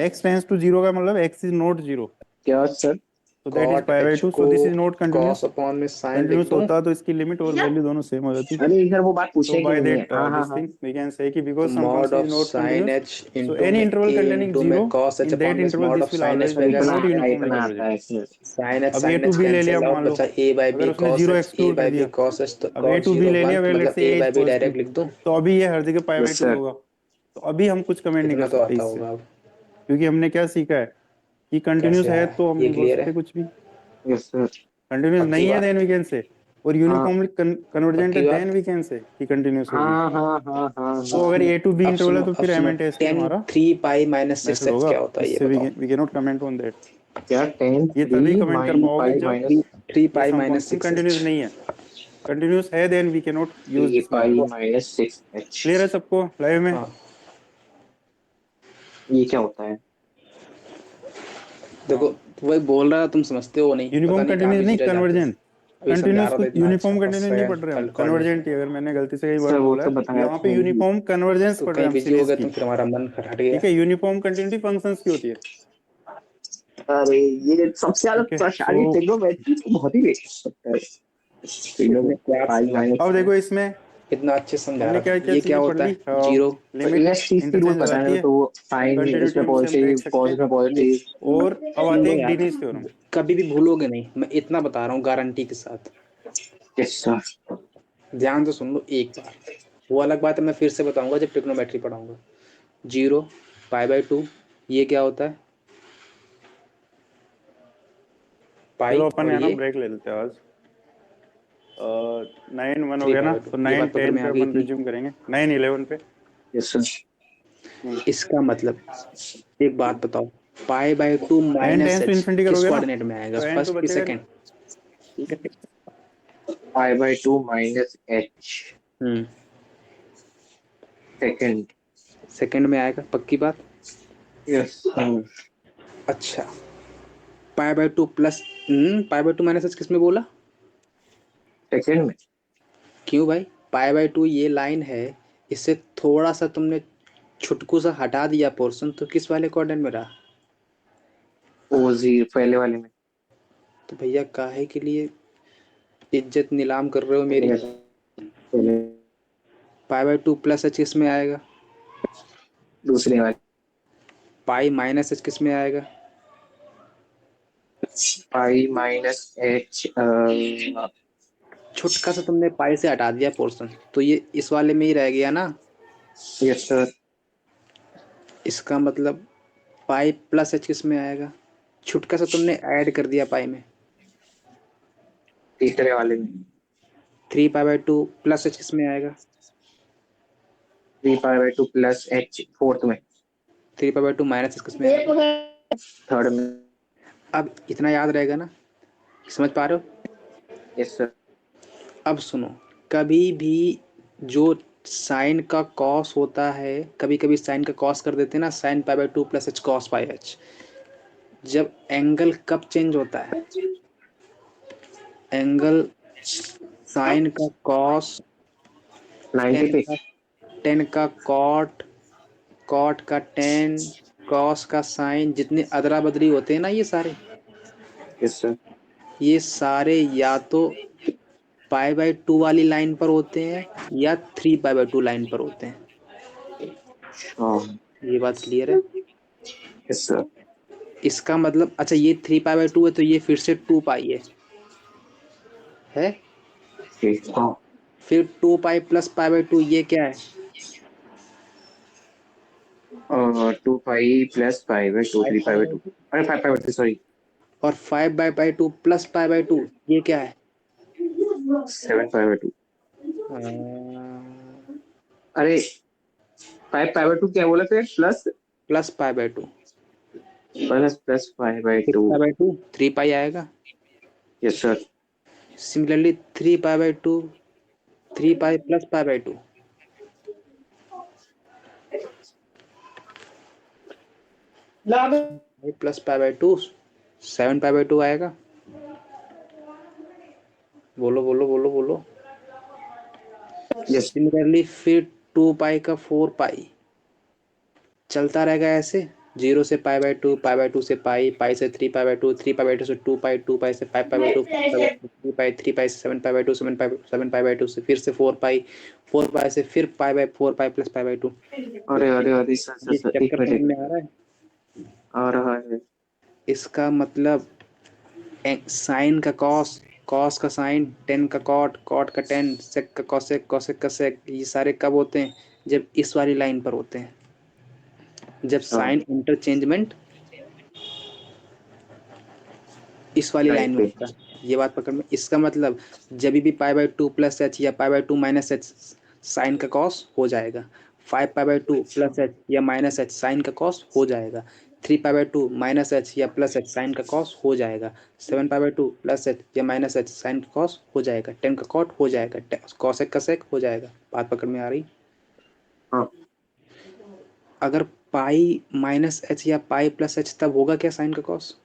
x टेंस टू जीरो का मतलब x इज नॉट जीरो क्या sir, so that is cot pi by h 2 को so this is not cos continuous upon में साइन लिख कंटिन्यूस दूं, होता तो इसकी लिमिट और वैल्यू दोनों सेम हो जाती अरे इधर वो बात so पूछने की by नहीं है, that हाँ हाँ this हाँ, thing we can say कि तो because some mod function of is not sine continuous h so into any में interval a containing इंटू में zero cos h in upon that में interval mod this of will sine always h be इतना not बनेगा, आता है, uniformly इतना आता convergent है सर, साइन अब a to h b ले लिया कैंसिल आउट मान लो बचा a बाई अगर बी उसने cos zero h a exclude कर बाई बी दिया cos h तो अब a cot to b 0 ले लिया 1 वेयर लेट्स मतलब से a a by is b positive direct लिख दूं, तो अभी ये हर जगह pi by yes two sir, होगा तो अभी हम कुछ कमेंट नहीं कर इतना तो सकते आता इससे होगा अब। क्योंकि हमने क्या सीखा है कि कंटिन्यूस कैसे है आया तो हम ये नहीं बोल क्लियर सकते है? कुछ भी यस सर, कंटिन्यूस पक्की नहीं है बात, देन वी कैन से और हाँ यूनिफॉर्मली कन्वर्जेंट है पक्की देन बात। वी कैन से कि कंटिन्यूस होगी हाँ हाँ हाँ हाँ तो अगर हाँ, ए टू बी अब इंटरवल है सुनो, तो अब फिर एम सुनो, एन टेस्ट ही 10 हमारा 3 पाई माइनस 6 मेथड एच होगा क्या होता है ये इससे बताओ? We can not comment on that क्या 10 ये 3 तभी कमेंट कर माइन पाओगे पाई जब माइनस 3 ये pi sum minus function 6 continuous h, नहीं है कंटिन्यूस है then we can not use 3 this pi method minus 6 h, clear है सबको लाइव में हाँ ये क्या होता है? देखो हाँ वही बोल रहा है, तुम समझते हो नहीं, पता यूनिफॉर्म नहीं कहाँ कंटिन्यूस नहीं बिजी रह जाते हो। कन्वर्जेंट अभी समझा कंटिन्यूस रहा को था इतना अच्छा, यूनिफॉर्म फर्स्ट कंटिन्यूस नहीं पढ़ सेकंड रहे हम थर्ड कोऑर्डिनेट, कन्वर्जेंट ही अगर मैंने गलती से कहीं सर वर्ड वो बोला तो है बताया यहाँ पे था ही, यूनिफॉर्म कन्वर्जेंस तो पढ़ रहे कहीं हैं हम बिजी हो सीरीज गए की तुम, फिर हमारा मन हट गया। ठीक है यूनिफॉर्म कंटिन्यूटी फंक्शंस की होती है अरे ये सबसे ज्यादा ठीक है परेशानी सो ट्रिग्नोमेट्री को बहुत ही वेस्ट करता है, तुमने ट्रिग्नोमेट्री क्या पाई समझा, अब माइनस, देखो इसमें इतना अच्छे से समझा हमने रहा क्या था, क्या ये क्या चीजें पढ़ होता ली है? Zero, limit electricity rule interchange हो पता जाती है है तो वो साइन कंटिन्यूटी इसमें रूल से हम देख पॉजिटिव, सकते हैं पॉजिटिव में पॉजिटिव, और अब आते सुनो हैं एक यार, डीनिस थ्योरम कभी भी भूलोगे नहीं, मैं इतना बता रहा हूँ गारंटी के साथ, यस सर, ध्यान से सुन लो एक बार। वो अलग बात है, मैं फिर से बताऊंगा जब ट्रिग्नोमेट्री पढ़ाऊंगा। 0 पाई बाई 2 ये क्या होता है? पाई चलो अपन और है ना ये ब्रेक ले लेते हैं आज 9-1 हो 3 गया पाई ना बाई तो 2, ये बात पकड़ 9-10 में पे आ गई अपन इतनी। रिज्यूम करेंगे 9-11 पे यस सर, इसका मतलब एक बात बताओ, pi by 2 n minus tends to h infinity किस करोगे ना कोऑर्डिनेट में आएगा, तो एन तो फर्स्ट की बचेगा नहीं second? π/2 minus h second. Second में आएगा, पक्की बात। यस। अच्छा, π/2 प्लस π/2 माइनस h किस में बोला? सेकेंड में। क्यों भाई? π/2 ये लाइन है, इससे थोड़ा सा तुमने छुटकू सा हटा दिया पोर्शन, तो किस वाले क्वाड्रेंट में रहा? ओ जी पहले वाले में। तो भैया काहे के लिए इज्जत नीलाम कर रहे हो मेरी? पहले π/2 प्लस h किस में आएगा? दूसरे वाले। पाई माइनस h किस में आएगा? Pi minus h। छुटका सा तुमने पाई से हटा दिया पोर्शन, तो ये इस वाले में ही रह गया ना। Yes sir. इसका मतलब पाई प्लस h किस में आएगा? छुटका सा तुमने ऐड कर दिया पाई में। तीसरे वाले में। 3π/2 प्लस h किस में आएगा? 3π/2 प्लस h फोर्थ में। 3π/2 माइनस h किस में आएगा? थर्ड में। अब इतना याद रहेगा ना? समझ पा रहे हो? Yes sir. अब सुनो, कभी भी जो साइन का कॉस होता है, कभी कभी साइन का कॉस कर देते हैं ना, sine π/2 plus h cos pi h। जब एंगल कब चेंज होता है? एंगल साइन का कॉस, 90 टेन पे। का टेन का कॉट, कॉट का टेन, कॉस का साइन, जितने अदला बदली होते हैं ना ये सारे, यस सर। ये सारे या तो π/2 वाली लाइन पर होते हैं या 3π/2 लाइन पर होते हैं। ये बात क्लियर है? Yes sir. इसका मतलब अच्छा, ये 3π/2 है तो ये फिर से 2π है। फिर 2π प्लस π/2 ये क्या है? 2 पाई प्लस π/2 3π/2। अरे 5π/2 सॉरी। और 5/2 प्लस π/2 ये क्या है? 7π/2। हाँ, अरे 5π/2 क्या बोला फिर? Plus plus π/2। Plus plus 5/2। 6π/2 3π आएगा। Yes sir. Similarly 3π/2 3π plus π/2 plus π/2 7π/2 आएगा। बोलो बोलो बोलो बोलो। यस। सिमिलरली फिर 2π का 4π चलता रहेगा ऐसे, 0 से π/2, π/2 से पाई, पाई से 3π/2, 3π/2 से 2π, 2π से 5π/2, 3π, 3π से 7π/2, 7π/2 से फिर से 4π, 4π से फिर π/4π प्लस π/2। अरे अरे अरे सर सर ये सर एक चक्कर समझ में मिनट। आ रहा है? आ रहा है। इसका मतलब साइन का कॉस, कॉस का साइन, टेन का कॉट, कॉट का टेन, सेक का कॉसेक, कॉसेक का सेक, ये सारे कब होते हैं? जब इस वाली लाइन पर होते हैं, जब साइन इंटरचेंजमेंट इस वाली लाइन लाइन में पे। होता है। ये बात पकड़ में। इसका मतलब जब भी π/2 प्लस h या π/2 माइनस h साइन का कॉस हो जाएगा, 5π/2 प्लस h या माइनस h साइन का कॉस हो जाएगा, 3π/2 माइनस h या प्लस h साइन का कॉस हो जाएगा, 7π/2 प्लस h या माइनस h साइन का कॉस हो जाएगा, 10 का कॉट हो जाएगा, कॉसेक का सेक हो जाएगा। बात पकड़ में आ रही? हाँ। अगर पाई माइनस h या पाई प्लस h तब होगा क्या साइन का कॉस?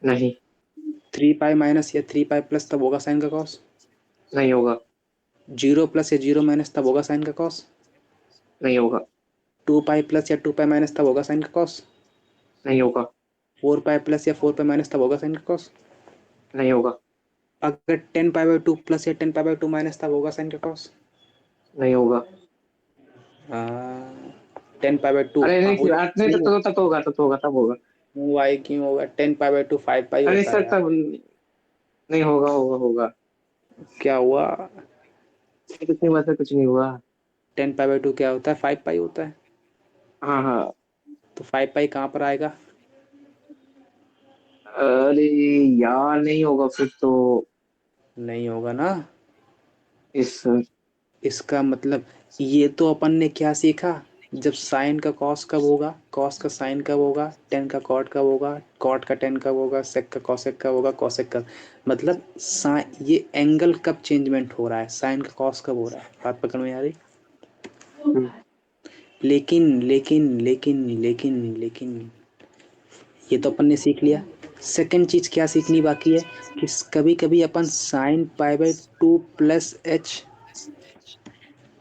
नहीं 3π माइनस या 3π प्लस तब होगा साइन का कॉस। नहीं होगा। 0 प्लस या 0 माइनस तब होगा साइन का कॉस। नहीं होगा। 2π प्लस या 2π माइनस तब होगा साइन का कॉस। नहीं होगा। 4π प्लस या 4π माइनस तब होगा साइन का कॉस। नहीं होगा। अगर 10π/2 प्लस या 10π/2 माइनस तब होगा साइन का कॉस। नहीं होगा। 10π/2 अरे हाँ नहीं नहीं तब होगा तब होगा तब होगा। वाई क्यों होगा? 10π/2 5π अरे होता है सर यार। तब नहीं होगा होगा होगा। क्या हुआ? कुछ नहीं हुआ सर कुछ नहीं हुआ। 10π/2 क्या होता है? 5π होता है। हाँ हाँ। तो 5π कहाँ पर आएगा? अरे यार नहीं होगा फिर तो। नहीं होगा ना। इस इसका मतलब ये तो अपन ने क्या सीखा? जब साइन का कॉस कब होगा, कॉस का साइन कब होगा, टेन का कॉट कब होगा, कॉट का टेन कब होगा, सेक का कॉसेक कब होगा, कॉसेक कब, मतलब ये एंगल कब चेंजमेंट हो रहा है, साइन का कॉस कब हो रहा है। बात पकड़ में आ रही। लेकिन लेकिन लेकिन लेकिन लेकिन ये तो अपन ने सीख लिया। सेकंड चीज क्या सीखनी बाकी है कि कभी कभी अपन sine pi by 2 plus h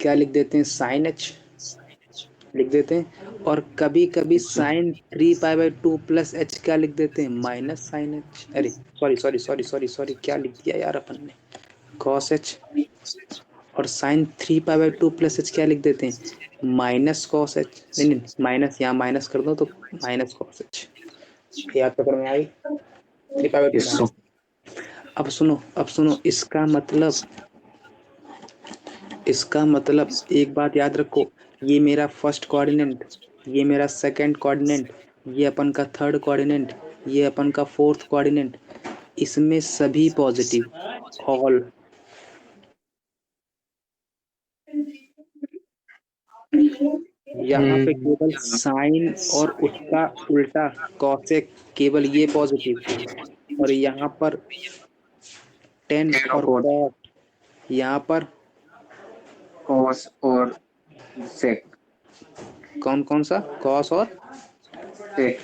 क्या लिख देते हैं, साइन एच लिख देते हैं, और कभी कभी sine 3 pi by 2 plus h क्या लिख देते हैं, माइनस साइन एच। अरे sorry sorry sorry sorry sorry, क्या लिख दिया यार अपन ने, कॉस एच। और sine 3 pi by 2 plus h क्या लिख देते हैं, माइनस कॉस एच। नहीं नहीं, माइनस, यहाँ माइनस कर दो तो माइनस कॉस एच। याद पकड़ में आई, 3 पाई बाई 2 माइनस। अब सुनो, इसका मतलब एक बात याद रखो, ये मेरा फर्स्ट कोऑर्डिनेट, ये मेरा सेकंड कोऑर्डिनेट, ये अपन का थर्ड कोऑर्डिनेट, ये अपन का फोर्थ कोऑर्डिनेट, इसमें सभी पॉजिटिव, ऑल। यहाँ पे केवल साइन और उसका उल्टा कॉसेक, केवल ये पॉजिटिव, और यहाँ पर टेन और कॉट, यहाँ पर कॉस और सेक, कौन कौन सा, कॉस और सेक,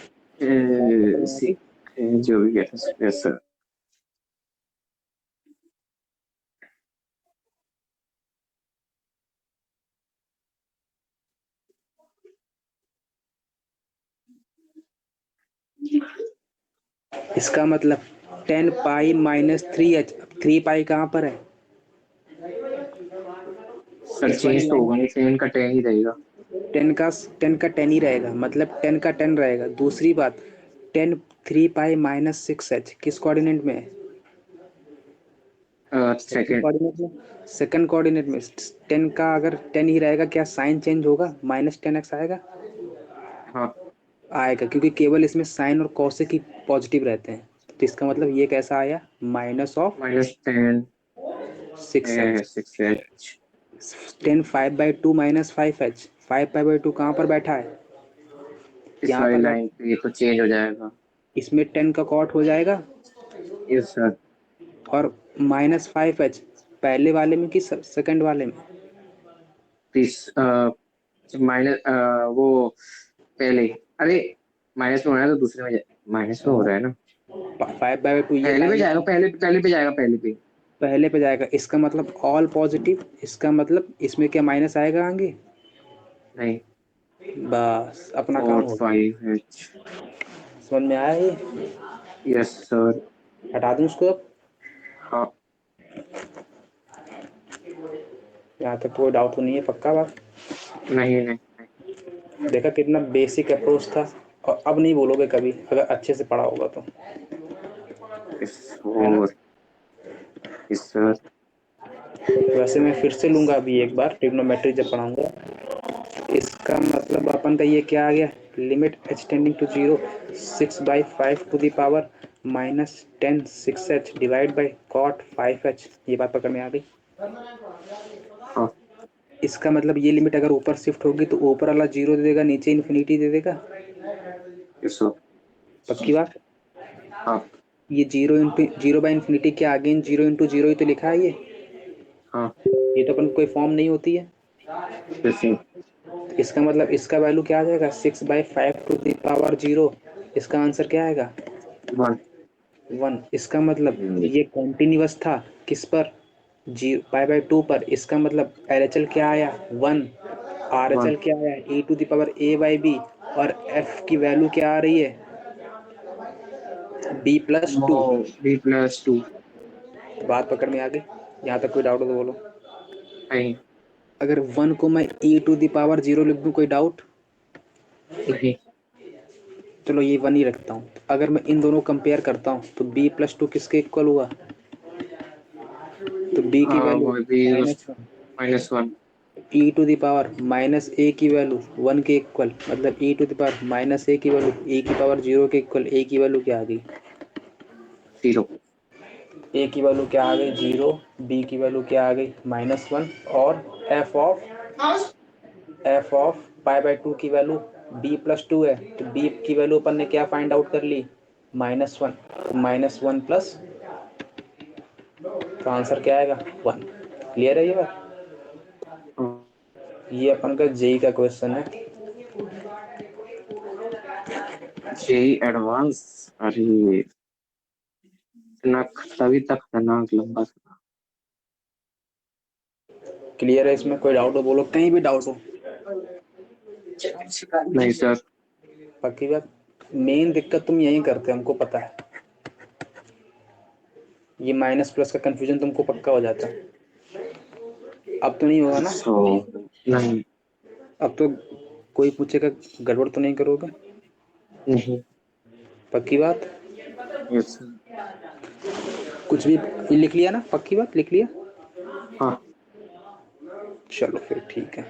सेक जो भी है। Yes sir. इसका मतलब 10 पाई माइनस 3h। 3 पाई कहाँ पर है, सर चेंज तो होगा नहीं, सेम का 10 ही रहेगा। 10 का 10 ही रहेगा, मतलब 10 का 10 रहेगा। दूसरी बात, 10 3 पाई माइनस 6h किस कोऑर्डिनेट में है, सेकंड सेकंड। कोऑर्डिनेट में। सेकंड कोऑर्डिनेट में 10 का अगर 10 ही रहेगा, क्या साइन चेंज होगा, माइनस 10x आएगा, हाँ आएगा, क्योंकि केवल इसमें साइन और कॉसेक ही पॉजिटिव रहते हैं। तो इसका मतलब ये कैसा आया, minus of -10 6h। 6h। 10 5/2 minus 5h, 5/2 कहाँ पर बैठा है, इस यहाँ वाली पर लाइन पे ये तो चेंज हो जाएगा। इसमें 10 का कॉट हो जाएगा, यस सर। और -5h पहले वाले में कि सेकंड वाले में, प्लीज माइनस वो पहले, अरे माइनस में हो रहा है तो दूसरे में माइनस में हो रहा है ना। 5/2 ये पहले पे लाइन जाएगा, पहले पे जाएगा, पहले पे। पहले पे जाएगा, इसका मतलब ऑल पॉजिटिव, इसका मतलब इसमें क्या माइनस आएगा आगे, नहीं, बस अपना काम और हो गया। 5h। समझ में आया ये, यस सर। हटा दूं उसको अब, हाँ। यहाँ तक कोई डाउट तो नहीं है, पक्का बात। नहीं नहीं। देखा कितना बेसिक अप्रोच था, और अब नहीं बोलोगे कभी अगर अच्छे से पढ़ा होगा तो, यस है ना। और यस सर। वैसे मैं फिर से लूंगा अभी एक बार ट्रिग्नोमेट्री जब पढ़ाऊंगा। इसका मतलब अपन का ये क्या आ गया, limit h tending to 0 6/5 to the power -10 6h divide by cot 5h। ये बात पकड़ में आ गई। हाँ। इसका मतलब ये लिमिट अगर ऊपर शिफ्ट होगी तो ऊपर वाला 0 दे देगा, नीचे इन्फिनिटी दे देगा, यस सर। पक्की बात। हाँ ये 0/इन्फिनिटी के आगे 0 × 0 ही तो लिखा है हाँ। ये तो अपन कोई फॉर्म नहीं होती है। Yes sir. इसका मतलब इसका वैल्यू क्या आ जाएगा, 6/5 टू द पावर 0। इसका आंसर क्या आएगा, 1। 1। इसका मतलब ये कॉन्टिन्यूअस था किस पर, जी π/2 पर। इसका मतलब LHL क्या आया, 1। RHL क्या आया, e⁴ और f की वैल्यू क्या आ रही है, b+2। b+2। बात पकड़ में आ गई, यहाँ तक कोई डाउट हो तो बोलो। नहीं अगर 1 को मैं e⁴ लिख दूँ, कोई डाउट, नहीं। चलो ये 1 ही रखता हूँ। अगर मैं इन दोनों कंपेयर करता हूँ तो b+2 किसके इक्वल हुआ, तो b की वैल्यू वो भी -1, -1। e⁻−a की वैल्यू 1 के इक्वल, मतलब e⁻−a की वैल्यू e⁻0 के इक्वल। a की वैल्यू क्या आ गई, 0। a की वैल्यू क्या आ गई 0, b की वैल्यू क्या आ गई -1, और f ऑफ एफ ऑफ π/2 की वैल्यू b+2 है, तो b की वैल्यू अपन ने क्या फाइंड आउट कर ली, -1, तो -1 प्लस, तो आंसर क्या आएगा 1। क्लियर है ये बात? ये अपन का जेई का क्वेश्चन है। जेई एडवांस, अरे इतना तभी तक खतरनाक लंबा था। क्लियर है? इसमें कोई डाउट हो बोलो, कहीं भी डाउट हो। नहीं सर। पक्की बात? मेन दिक्कत तुम यही करते, हमको पता है। ये माइनस प्लस का कंफ्यूजन तुमको पक्का हो जाता है। अब तो नहीं होगा ना? नहीं अब तो कोई पूछेगा गड़बड़ तो नहीं करोगे? नहीं। पक्की बात? Yes sir. कुछ भी ये लिख लिया ना? पक्की बात लिख लिया? हाँ। चलो फिर ठीक है।